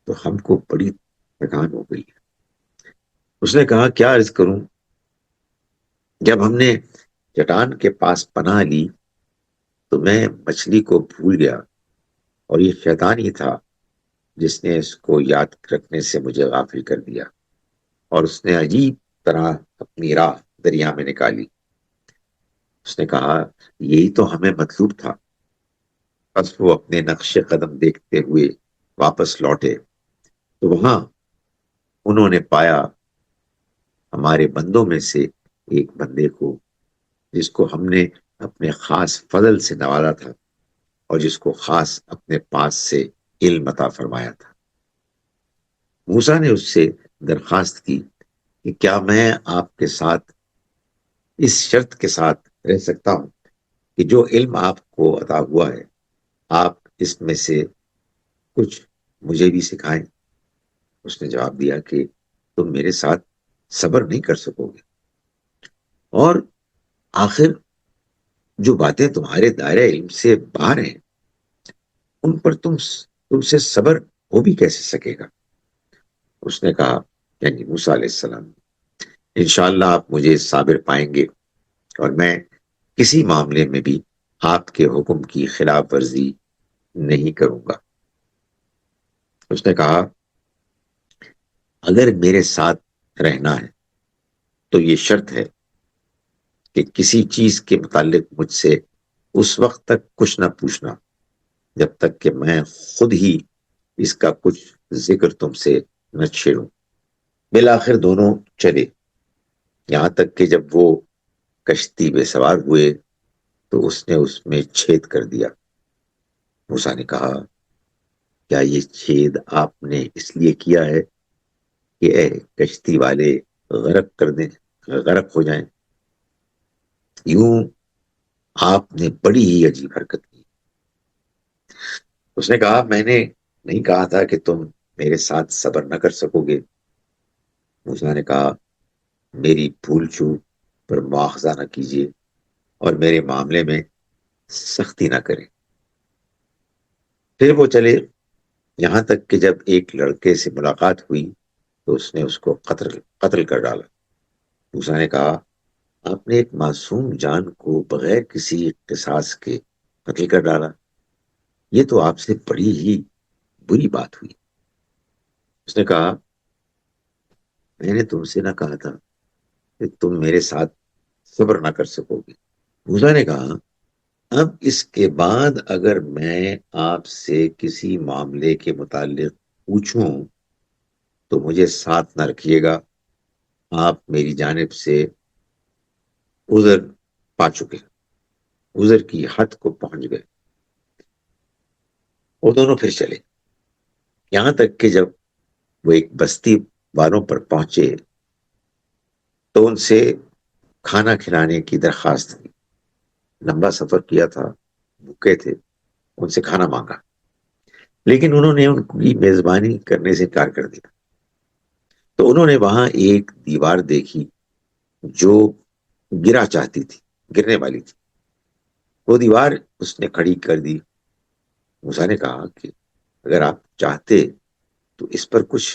تو ہم کو بڑی تھکان ہو گئی ہے۔ اس نے کہا کیا عرض کروں، جب ہم نے چٹان کے پاس پناہ لی تو میں مچھلی کو بھول گیا، اور یہ شیطان ہی تھا جس نے اس کو یاد رکھنے سے مجھے غافل کر دیا، اور اس نے عجیب طرح اپنی راہ دریا میں نکالی۔ اس نے کہا یہی تو ہمیں مطلوب تھا۔ بس وہ اپنے نقش قدم دیکھتے ہوئے واپس لوٹے تو وہاں انہوں نے پایا ہمارے بندوں میں سے ایک بندے کو جس کو ہم نے اپنے خاص فضل سے نوازا تھا، اور جس کو خاص اپنے پاس سے علم عطا فرمایا تھا۔ موسیٰ نے اس سے درخواست کی کہ کیا میں آپ کے ساتھ اس شرط کے ساتھ رہ سکتا ہوں کہ جو علم آپ کو عطا ہوا ہے آپ اس میں سے کچھ مجھے بھی سکھائیں؟ اس نے جواب دیا کہ تم میرے ساتھ صبر نہیں کر سکو گے، اور آخر جو باتیں تمہارے دائرہ علم سے باہر ہیں ان پر تم سے صبر ہو بھی کیسے سکے گا؟ اس نے کہا یعنی موسیٰ علیہ السلام، انشاءاللہ آپ مجھے صابر پائیں گے، اور میں کسی معاملے میں بھی آپ کے حکم کی خلاف ورزی نہیں کروں گا۔ اس نے کہا اگر میرے ساتھ رہنا ہے تو یہ شرط ہے کہ کسی چیز کے متعلق مجھ سے اس وقت تک کچھ نہ پوچھنا جب تک کہ میں خود ہی اس کا کچھ ذکر تم سے نہ چھیڑوں۔ بالآخر دونوں چلے، یہاں تک کہ جب وہ کشتی پہ سوار ہوئے تو اس نے اس میں چھید کر دیا۔ موسیٰ نے کہا کیا یہ چھید آپ نے اس لیے کیا ہے کہ اے کشتی والے غرق کر دیں، غرق ہو جائیں؟ یوں آپ نے بڑی ہی عجیب حرکت کی۔ اس نے کہا میں نے نہیں کہا تھا کہ تم میرے ساتھ صبر نہ کر سکو گے۔ موسیٰ نے کہا میری بھول چوک پر مواخذہ نہ کیجیے اور میرے معاملے میں سختی نہ کریں۔ پھر وہ چلے، یہاں تک کہ جب ایک لڑکے سے ملاقات ہوئی تو اس نے اس کو قتل کر ڈالا۔ موسیٰ نے کہا آپ نے ایک معصوم جان کو بغیر کسی قصاص کے قتل کر ڈالا، یہ تو آپ سے بڑی ہی بری بات ہوئی۔ اس نے کہا میں نے تم سے نہ کہا تھا کہ تم میرے ساتھ صبر نہ کر سکو گے؟ موسیٰ نے کہا اب اس کے بعد اگر میں آپ سے کسی معاملے کے متعلق پوچھوں تو مجھے ساتھ نہ رکھیے گا، آپ میری جانب سے عذر پا چکے، عذر کی حد کو پہنچ گئے۔ وہ دونوں پھر چلے، یہاں تک کہ جب وہ ایک بستی والوں پر پہنچے تو ان سے کھانا کھلانے کی درخواست کی۔ لمبا سفر کیا تھا، بھوکے تھے، ان سے کھانا مانگا، لیکن انہوں نے ان کی میزبانی کرنے سے انکار کر دیا۔ تو انہوں نے وہاں ایک دیوار دیکھی جو گرا چاہتی تھی، گرنے والی تھی، وہ دیوار اس نے کھڑی کر دی۔ موسیٰ نے کہا کہ اگر آپ چاہتے تو اس پر کچھ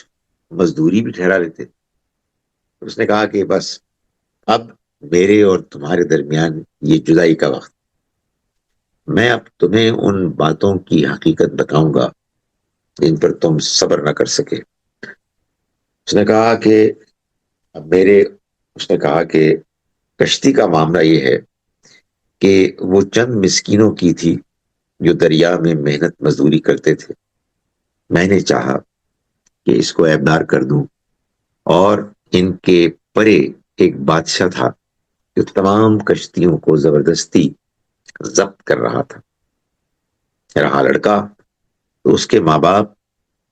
مزدوری بھی ٹھہرا لیتے۔ اس نے کہا کہ بس اب میرے اور تمہارے درمیان یہ جدائی کا وقت، میں اب تمہیں ان باتوں کی حقیقت بتاؤں گا جن پر تم صبر نہ کر سکے۔ اس نے کہا کہ کشتی کا معاملہ یہ ہے کہ وہ چند مسکینوں کی تھی جو دریا میں محنت مزدوری کرتے تھے۔ میں نے چاہا کہ اس کو عیبدار کر دوں، اور ان کے پرے ایک بادشاہ تھا جو تمام کشتیوں کو زبردستی ضبط کر رہا تھا۔ رہا لڑکا تو اس کے ماں باپ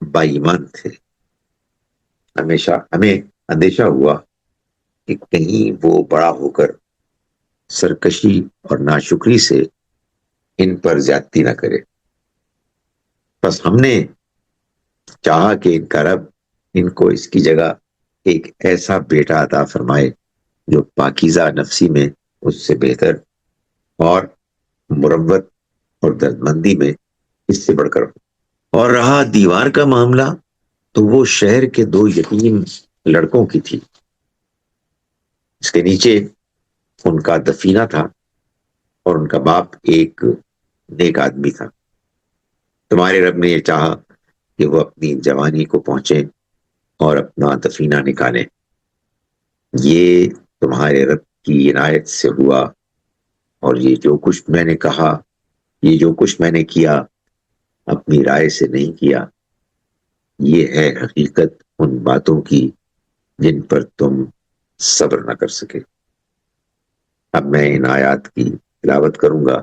با ایمان تھے۔ ہمیں اندیشہ ہوا کہ کہیں وہ بڑا ہو کر سرکشی اور ناشکری سے ان پر زیادتی نہ کرے، بس ہم نے چاہا کہ ان کا رب ان کو اس کی جگہ ایک ایسا بیٹا عطا فرمائے جو پاکیزہ نفسی میں اس سے بہتر اور مروت اور دردمندی میں اس سے بڑھ کر ہو۔ اور رہا دیوار کا معاملہ تو وہ شہر کے 2 یتیم لڑکوں کی تھی، اس کے نیچے ان کا دفینہ تھا اور ان کا باپ ایک نیک آدمی تھا۔ تمہارے رب نے یہ چاہا کہ وہ اپنی جوانی کو پہنچے اور اپنا دفینہ نکالیں، یہ تمہارے رب کی عنایت سے ہوا، اور یہ جو کچھ میں نے کہا، یہ جو کچھ میں نے کیا اپنی رائے سے نہیں کیا، یہ ہے حقیقت ان باتوں کی جن پر تم صبر نہ کر سکے۔ اب میں ان آیات کی تلاوت کروں گا۔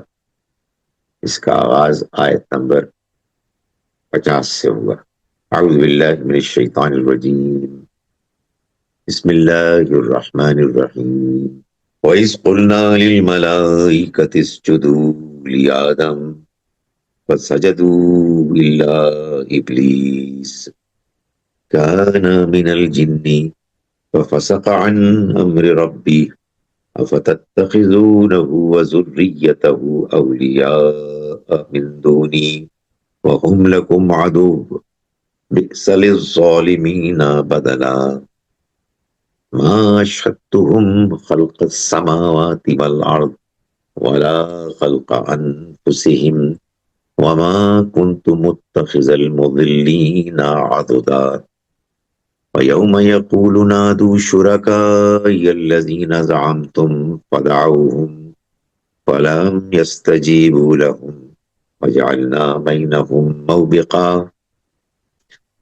اس کا آغاز آیت نمبر 50 سے ہوگا۔ اعوذ باللہ من الشیطان الرجیم، بسم اللہ الرحمن الرحیم۔ وَإِذْ قُلْنَا لِلْمَلَائِكَةِ اسْجُدُوا لِآدَمَ فَسَجَدُوا إِلَّا إِبْلِيسَ كَانَ مِنَ الْجِنِّ فَفَسَقَ عَنْ أَمْرِ رَبِّهِ أَفَتَتَّخِذُونَهُ وَذُرِّيَّتَهُ أَوْلِيَاءَ مِنْ دُونِي وَهُمْ لَكُمْ عَدُوٌّ بِئْسَ لِلظَّالِمِينَ بَدَلًا مَا أَشْهَدتُّهُمْ خَلْقَ السَّمَاوَاتِ وَالْأَرْضِ وَلَا خَلْقَ أَنفُسِهِمْ وَمَا كُنْتُ مُتَّخِذَ الْمُضِلِّينَ عَضُدًا وَيَوْمَ يَقُولُ نَادُوا شُرَكَائِيَ الَّذِينَ زَعَمْتُمْ فَدَعُوهُمْ فَلَمْ يَسْتَجِيبُوا لَهُمْ وَجَعَلْنَا بَيْنَهُمْ مَوْبِقًا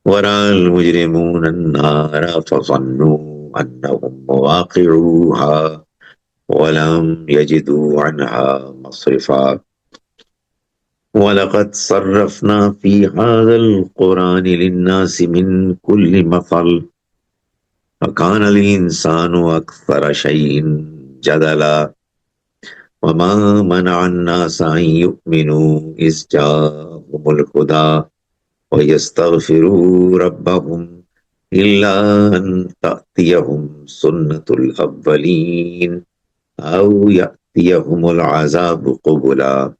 وَرَأَى الْمُجْرِمُونَ النَّارَ فَظَنُّوا أَنَّهُمْ مُوَاقِعُوهَا ولم يجدوا عنها مصرفا ولقد صرفنا في هذا القرآن للناس من كل مثل وكان الإنسان أكثر شيء جدلا وما منع الناس أن يؤمنوا إذ جاءهم الهدى ويستغفروا ربهم إلا أن تأتيهم سنة الأولين أو يأتيهم العذاب قبلا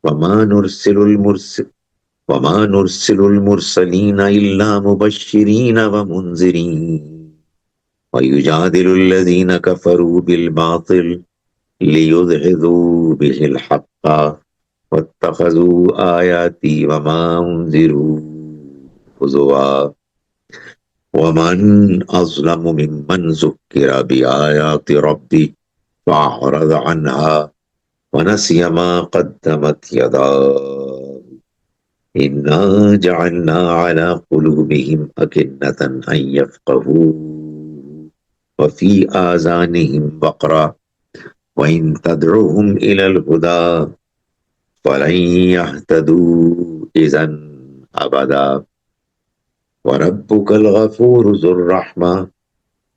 وما نرسل المرسلين إلا مبشرين ومنذرين ويجادل الذين كفروا بالباطل ليدحضوا به الحق واتخذوا آياتي وما أنذروا هزوا ومن أظلم ممن ذكر بآيات ربه فأعرض عنها ونسي ما قدمت يداه إنا جعلنا على قلوبهم أكنة أن يفقهوا وفي آذانهم وقرا وإن تدعوهم إلى الهدى فلن يهتدوا إذا أبدا وربك الغفور ذو الرحمة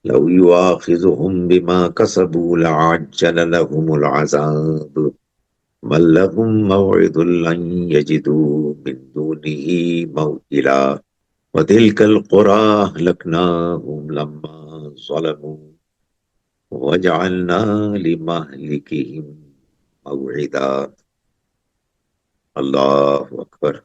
لو يؤاخذهم بما كسبوا لعجل لهم العذاب بل لهم موعد لن يجدوا من دونه موئلا وتلك القرى أهلكناهم لما ظلموا وجعلنا لمهلكهم موعدا الله أكبر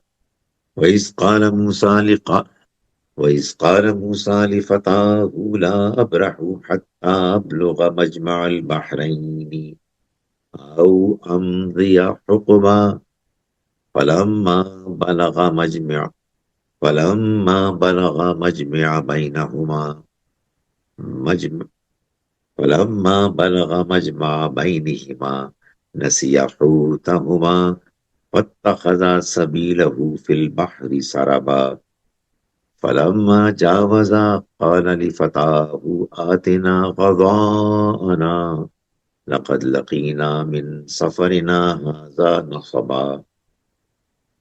وإذ قال موسى لفتاه لا أبرح حتى أبلغ مجمع البحرين أو أمضي حقبا فلما بلغ مجمع بينهما فلما بلغ مجمع بينهما نسي حوتهما واتخذ سبيله في البحر سربا فلما جاوزا قال لفتاه آتنا غضاءنا لقد لقينا من سفرنا هذا نصبا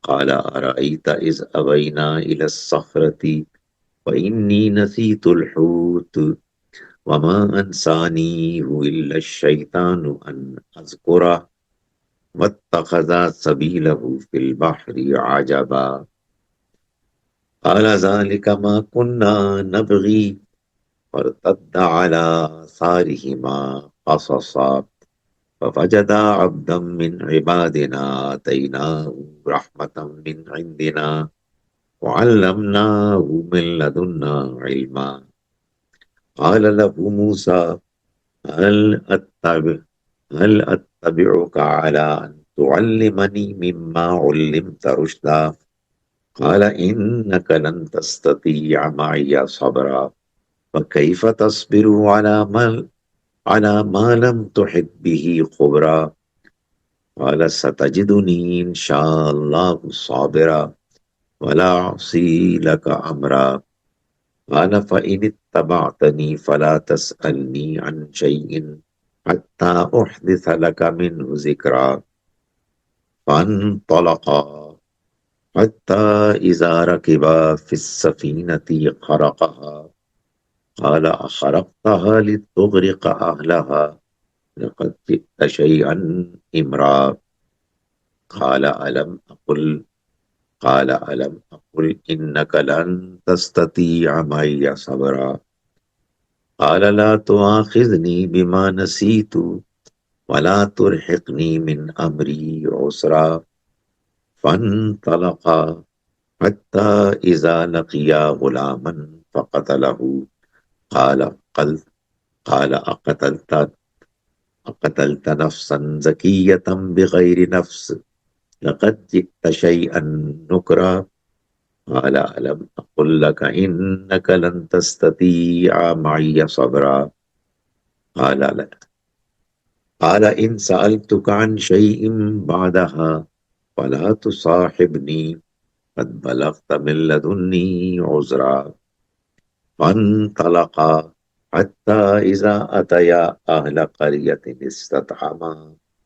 قال أرأيت إذ أوينا إلى الصخرة وإني نسيت الحوت وما أنسانيه إلا الشيطان أن أذكره واتخذ سبيله في البحر عجبا قال ذلك ما كنا نبغي فارتد على آثارهما قصصا فوجدا عبدا من عبادنا آتيناه رحمة من عندنا وعلمناه من لدنا علما قال له موسى هل أتبع هل أتبعك على أن تعلمني مما علمت رشدا قال إنك لن تستطيع معي صبرا فكيف تصبر على ما لم تحط به خبرا قال ستجدني إن شاء الله صابرا ولا أعصي لك أمرا قال فإن اتبعتني فلا تسألني عن شيء حتى أحدث لك منه ذكرا فانطلقا حتى إذا ركبا في السفينة خرقها قال أخرقتها لتغرق أهلها لقد جئت شيئا إمرا قال ألم أقل إنك لن تستطيع معي صبرا قال لا تؤاخذني بما نسيت ولا ترهقني من أمري عسرا فانطلقا حتى إذا لقيا غلاما فقتله قال أقتلت نفسا زكية بغير نفس لقد جئت شيئا نكرا قال ألم أقل لك إنك لن تستطيع معي صبرا قال لا قال إن سألتك عن شيء بعدها فلا تصاحبني قد بلغت من لدني عذرا فانطلقا حتى إذا أتيا أهل قرية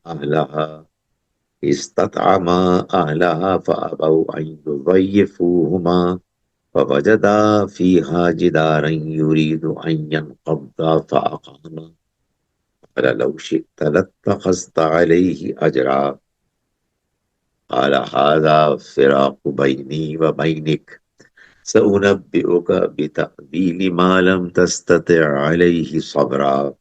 أهلها استطعما أهلها فأبوا أن يضيفوهما فوجدا فيها جدارا يريد أن ينقض فأقاما قال لو شئت لاتخذت عليه أجرا قال هذا فراق بيني وبينك سأنبئك بتأويل ما لم تستطع عليه صبرا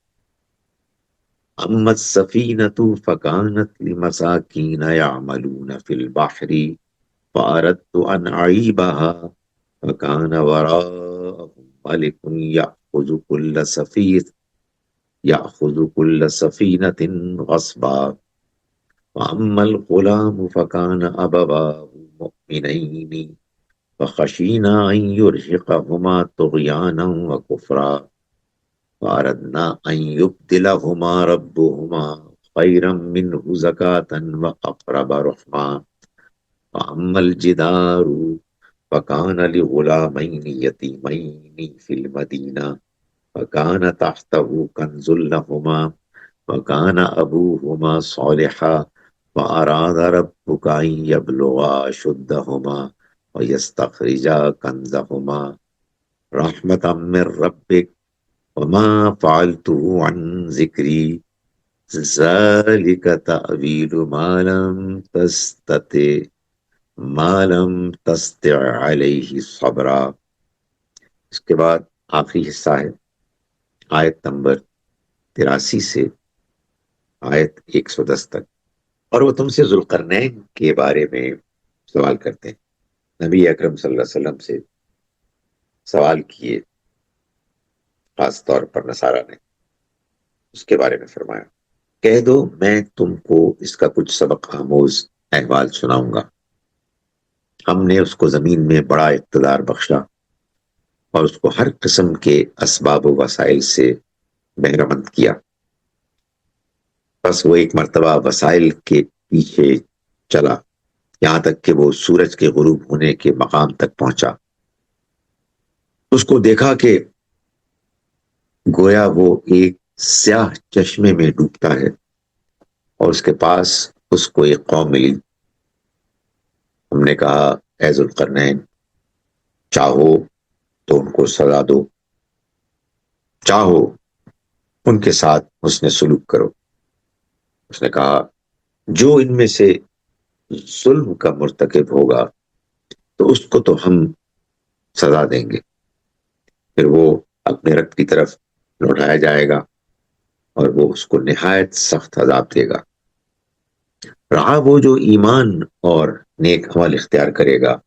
أما السفينة فكانت لمساكين يعملون في البحر فأردت أن أعيبها فكان وراءهم ملك يأخذ كل سفينة غصبا وأما الغلام فكان أبواه مؤمنين فخشينا أن يرهقهما طغيانا وكفرا فأردنا أن يبدلهما ربهما خيرا منه زكاة وأقرب رحما وأما الجدار فكان لغلامين يتيمين في المدينة فكان تحته كنز لهما وكان أبوهما صالحا فأراد ربك أن يبلغا أشدهما ويستخرجا كنزهما رحمة من ربك وما فعلته عن ذكري ذلك تأويل ما لم تستطع عليه صبرا۔ اس کے بعد آخری حصہ ہے آیت نمبر 83 سے آیت 110 تک، اور وہ تم سے ذوالقرنین کے بارے میں سوال کرتے ہیں۔ نبی اکرم صلی اللہ علیہ وسلم سے سوال کیے، خاص طور پر نصارہ نے، اس کے بارے میں فرمایا کہہ دو میں تم کو اس کا کچھ سبق آموز احوال سناؤں گا۔ ہم نے اس کو زمین میں بڑا اقتدار بخشا اور اس کو ہر قسم کے اسباب و وسائل سے بہرمند کیا، بس وہ ایک مرتبہ وسائل کے پیچھے چلا یہاں تک کہ وہ سورج کے غروب ہونے کے مقام تک پہنچا۔ اس کو دیکھا کہ گویا وہ ایک سیاہ چشمے میں ڈوبتا ہے، اور اس کے پاس اس کو ایک قوم ملی۔ ہم نے کہا اے ذوالقرنین، چاہو تو ان کو سزا دو، چاہو ان کے ساتھ حسن سلوک کرو۔ اس نے کہا جو ان میں سے ظلم کا مرتکب ہوگا تو اس کو تو ہم سزا دیں گے، پھر وہ اپنے رب کی طرف لوٹایا جائے گا اور وہ اس کو نہایت سخت عذاب دے گا۔ رہا وہ جو ایمان اور نیک عمل اختیار کرے گا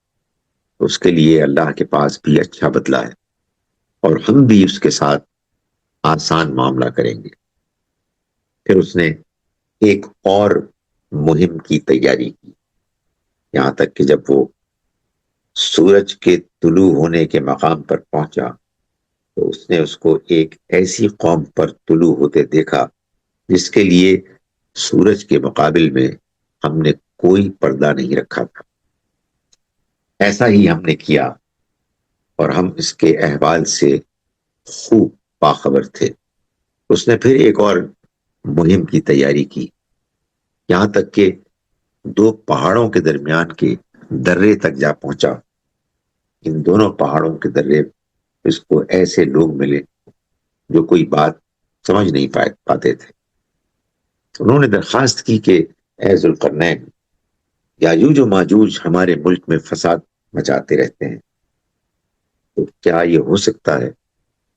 اس کے لیے اللہ کے پاس بھی اچھا بدلہ ہے، اور ہم بھی اس کے ساتھ آسان معاملہ کریں گے۔ پھر اس نے ایک اور مہم کی تیاری کی، یہاں تک کہ جب وہ سورج کے طلوع ہونے کے مقام پر پہنچا تو اس نے اس کو ایک ایسی قوم پر طلوع ہوتے دیکھا جس کے لیے سورج کے مقابل میں ہم نے کوئی پردہ نہیں رکھا تھا۔ ایسا ہی ہم نے کیا اور ہم اس کے احوال سے خوب باخبر تھے۔ اس نے پھر ایک اور مہم کی تیاری کی، یہاں تک کہ دو پہاڑوں کے درمیان کے درے تک جا پہنچا۔ ان دونوں پہاڑوں کے درے اس کو ایسے لوگ ملے جو کوئی بات سمجھ نہیں پاتے تھے۔ انہوں نے درخواست کی کہ اے ذوالقرنین، یاجوج و ماجوج ہمارے ملک میں فساد مچاتے رہتے ہیں، تو کیا یہ ہو سکتا ہے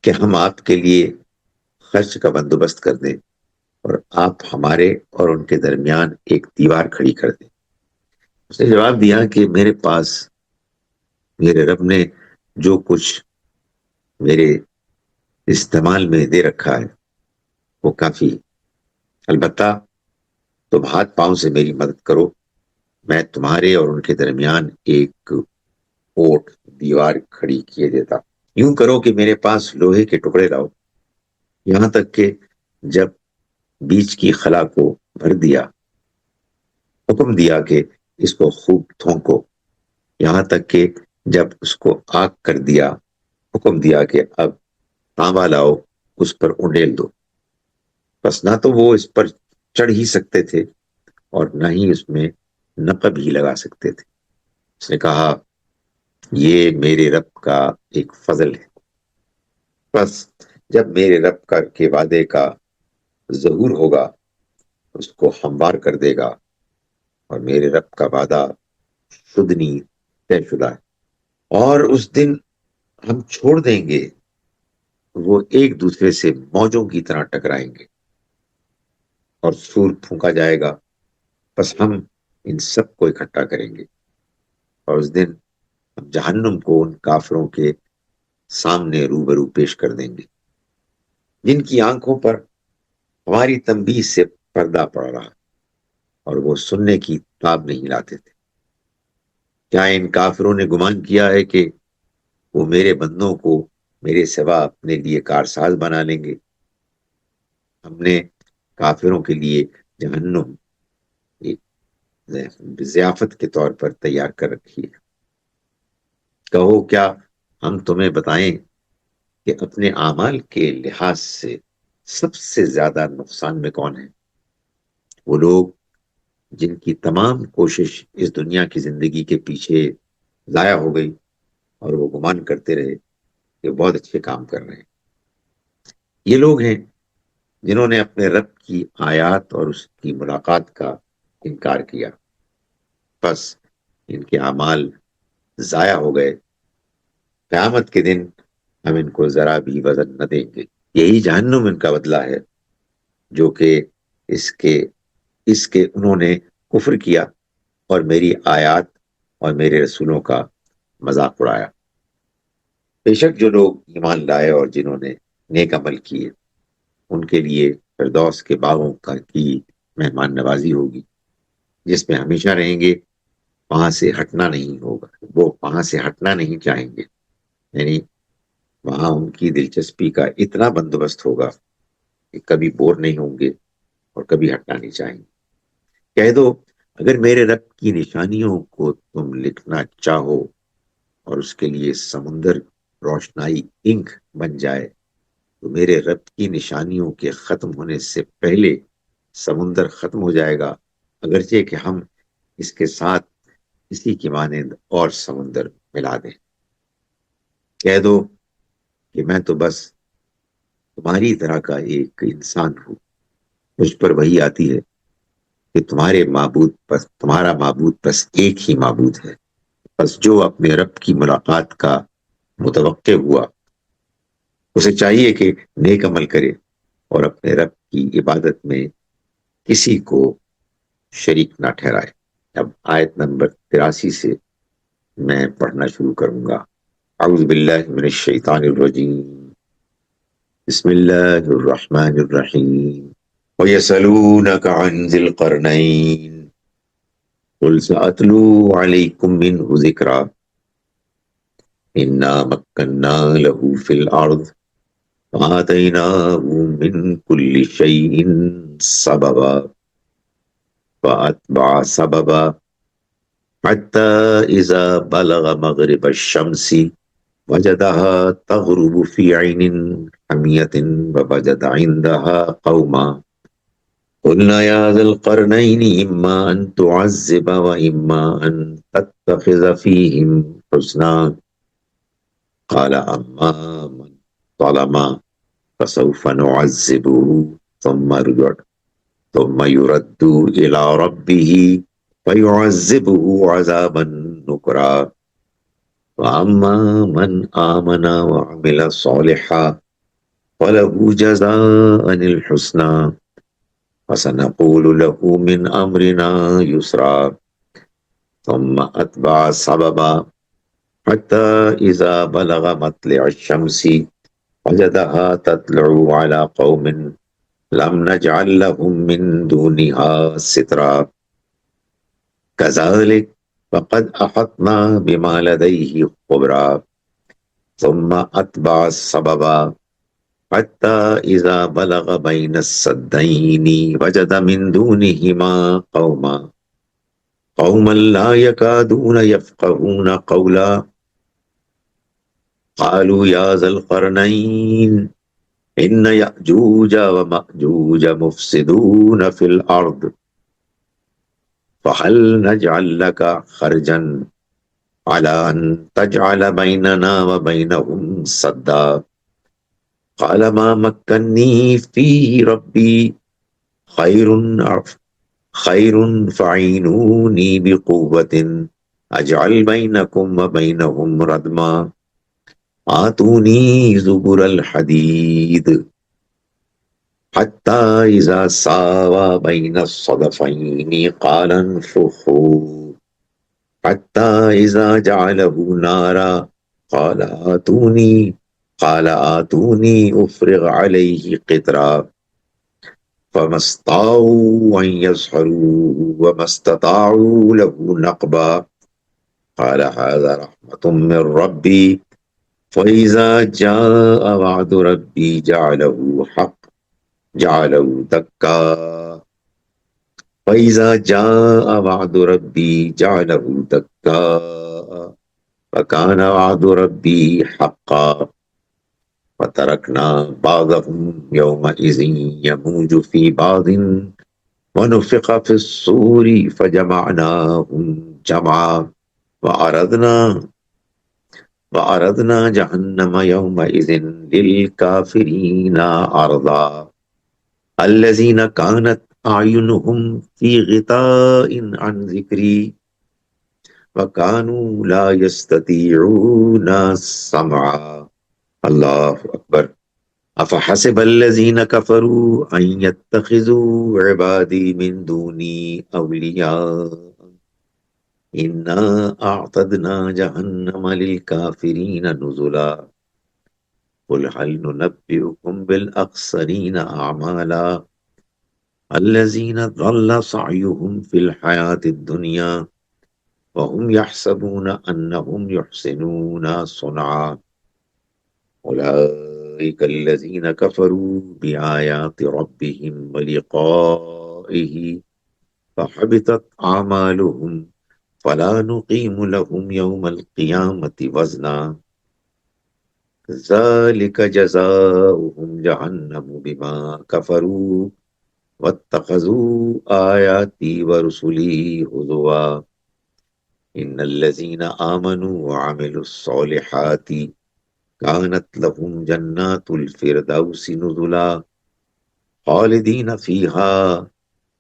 کہ ہم آپ کے لیے خرچ کا بندوبست کر دیں اور آپ ہمارے اور ان کے درمیان ایک دیوار کھڑی کر دیں؟ اس نے جواب دیا کہ میرے پاس میرے رب نے جو کچھ میرے استعمال میں دے رکھا ہے وہ کافی، البتہ تم ہاتھ پاؤں سے میری مدد کرو، میں تمہارے اور ان کے درمیان ایک اوٹ دیوار کھڑی کیے دیتا۔ یوں کرو کہ میرے پاس لوہے کے ٹکڑے لاؤ، یہاں تک کہ جب بیچ کی خلا کو بھر دیا حکم دیا کہ اس کو خوب تھونکو، یہاں تک کہ جب اس کو آگ کر دیا حکم دیا کہ اب تانبا لاؤ اس پر انڈیل دو۔ بس نہ تو وہ اس پر چڑھ ہی سکتے تھے اور نہ ہی اس میں نقب ہی لگا سکتے تھے۔ اس نے کہا یہ میرے رب کا ایک فضل ہے، بس جب میرے رب کے وعدے کا ظہور ہوگا اس کو ہموار کر دے گا، اور میرے رب کا وعدہ شدنی طے شدہ ہے، اور اس دن ہم چھوڑ دیں گے، وہ ایک دوسرے سے موجوں کی طرح ٹکرائیں گے اور سور پھونکا جائے گا، بس ہم ان سب کو اکٹھا کریں گے، اور اس دن ہم جہنم کو ان کافروں کے سامنے روبرو پیش کر دیں گے جن کی آنکھوں پر ہماری تنبیہ سے پردہ پڑ رہا اور وہ سننے کی تاب نہیں لاتے تھے۔ کیا ان کافروں نے گمان کیا ہے کہ وہ میرے بندوں کو میرے سوا اپنے لیے کارساز بنا لیں گے؟ ہم نے کافروں کے لیے جہنم ایک ضیافت کے طور پر تیار کر رکھی ہے۔ کہو کیا ہم تمہیں بتائیں کہ اپنے اعمال کے لحاظ سے سب سے زیادہ نقصان میں کون ہے؟ وہ لوگ جن کی تمام کوشش اس دنیا کی زندگی کے پیچھے ضائع ہو گئی اور وہ گمان کرتے رہے کہ بہت اچھے کام کر رہے ہیں۔ یہ لوگ ہیں جنہوں نے اپنے رب کی آیات اور اس کی ملاقات کا انکار کیا، بس ان کے اعمال ضائع ہو گئے۔ قیامت کے دن ہم ان کو ذرا بھی وزن نہ دیں گے۔ یہی جہنم ان کا بدلہ ہے جو کہ اس کے انہوں نے کفر کیا اور میری آیات اور میرے رسولوں کا مذاق اڑایا۔ بے شک جو لوگ ایمان لائے اور جنہوں نے نیک عمل کیے ان کے لیے فردوس کے باغوں کی مہمان نوازی ہوگی جس میں ہمیشہ رہیں گے، وہاں سے ہٹنا نہیں ہوگا، وہ وہاں سے ہٹنا نہیں چاہیں گے، یعنی وہاں ان کی دلچسپی کا اتنا بندوبست ہوگا کہ کبھی بور نہیں ہوں گے اور کبھی ہٹنا نہیں چاہیں گے۔ کہہ دو اگر میرے رب کی نشانیوں کو تم لکھنا چاہو اور اس کے لیے سمندر روشنائی انک بن جائے تو میرے رب کی نشانیوں کے ختم ہونے سے پہلے سمندر ختم ہو جائے گا، اگرچہ کہ ہم اس کے ساتھ اسی کی مانند اور سمندر ملا دیں۔ کہہ دو کہ میں تو بس تمہاری طرح کا ایک انسان ہوں، مجھ پر وہی آتی ہے کہ تمہارا معبود بس ایک ہی معبود ہے، بس جو اپنے رب کی ملاقات کا متوقع ہوا اسے چاہیے کہ نیک عمل کرے اور اپنے رب کی عبادت میں کسی کو شریک نہ ٹھہرائے۔ اب آیت نمبر 83 سے میں پڑھنا شروع کروں گا۔ اعوذ باللہ من الشیطان الرجیم، بسم اللہ الرحمن الرحیم۔ وَيَسْأَلُونَكَ عَنْ ذِي الْقَرْنَيْنِ قُلْ سَأَتْلُو عَلَيْكُمْ مِنْهُ ذِكْرًا إِنَّا مَكَّنَّا لَهُ فِي الْأَرْضِ وَآتَيْنَاهُ مِنْ كُلِّ شَيْءٍ سَبَبًا فَأَتْبَعَ سَبَبًا حَتَّى إِذَا بَلَغَ مَغْرِبَ الشَّمْسِ وَجَدَهَا تَغْرُبُ فِي عَيْنٍ حَمِيَّةٍ وَوَجَدَ عِندَهَا قَوْمًا قُلْنَا يَا ذَا الْقَرْنَيْنِ إِمَّا أَن تُعَذِّبَ وَإِمَّا أَن تَتَّخِذَ فِيهِمْ حُسْنًا قَالَ أَمَّا مَنْ ظَلَمَ فَسَوْفَ نُعَذِّبُهُ ثُمَّ يُرَدُّ إِلَى رَبِّهِ فَيُعَذِّبُهُ عَذَابًا نُكْرًا وَأَمَّا مَنْ آمَنَ وَعَمِلَ صَالِحًا فَلَهُ جَزَاءً الْحُسْنَى وَسَنَقُولُ لَهُ مِنْ أَمْرِنَا يُسْرًا ثُمَّ أَتْبَعَ سَبَبًا حَتَّى إِذَا بَلَغَ مَطْلِعَ الشَّمْسِ وَجَدَهَا تَطْلُعُ عَلَى قَوْمٍ لَمْ نَجْعَلْ لَهُم مِّن دُونِهَا سِتْرًا كَذَلِكَ فَقَدْ أَحَطْنَا بِمَا لَدَيْهِ خُبْرًا ثُمَّ أَتْبَعَ سَبَبًا حَتَّى إِذَا بَلَغَ بَيْنَ السَّدَّيْنِ وَجَدَ مِن دُونِهِمَا قَوْمًا لَا يَكَادُونَ يَفْقَهُونَ قَوْلًا قَالُوا يَا ذَا الْقَرْنَيْنِ ان یأجوج ومأجوج مفسدون فی الارض فهل نجعل لك خرجا على ان تجعل بيننا وبينهم سدا قال ما مكنني فيه ربي خير خير فعينوني بقوة أجعل بينكم وبينهم ردما آتوني زبر الحديد حتى إذا ساوى بين الصدفين قال انفخوا حتى إذا جعله نارا قال آتوني أفرغ عليه قطرا فما استطاعوا أن يظهروا وما استطاعوا له نقبا قال هذا رحمة من ربي فإذا جاء وعد ربي جعله دكا فإذا جاء وعد ربي جعله دكا فكان وعد ربي حقا وتركنا بعضهم يومئذ يموج في بعض ونفخ في الصور فجمعناهم جمعا وعرضنا جهنم يومئذ للكافرين عرضا الذين كانت أعينهم في غطاء عن ذكري وكانوا لا يستطيعون سمعا الله أكبر افحسب الذين كفروا ان يتخذوا عبادي من دوني اولياء انا اعتدنا جهنم للكافرين نزلا قل هل ننبئكم بالاخسرين اعمالا الذين ضل سعيهم في الحياة الدنيا وهم يحسبون انهم يحسنون صنعا أولئك الذين كفروا بآيات ربهم ولقائه فحبطت أعمالهم فلا نقيم لهم يوم القيامة وزنا ذلك جزاؤهم جهنم بما كفروا واتخذوا آياتي ورسلي هزوا إن الذين آمنوا وعملوا الصالحات كانت لهم جنات الفردوس نزلا خالدين فيها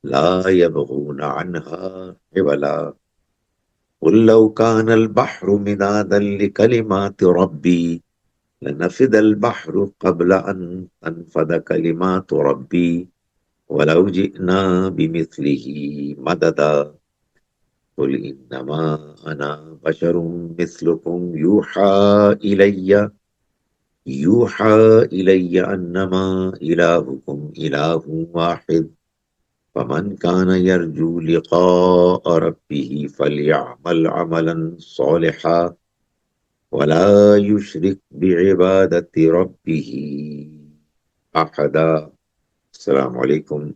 لا يبغون عنها حولا قل لو كان البحر مدادا لكلمات ربي لنفد البحر قبل أن تنفد كلمات ربي ولو جئنا بمثله مددا قل إنما أنا بشر مثلكم يوحى إلي أنما إلهكم إله واحد فمن كان يرجو لقاء ربه فليعمل عملا صالحا ولا يشرك بعبادة ربه أحدا السلام عليكم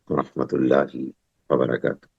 ورحمة الله وبركاته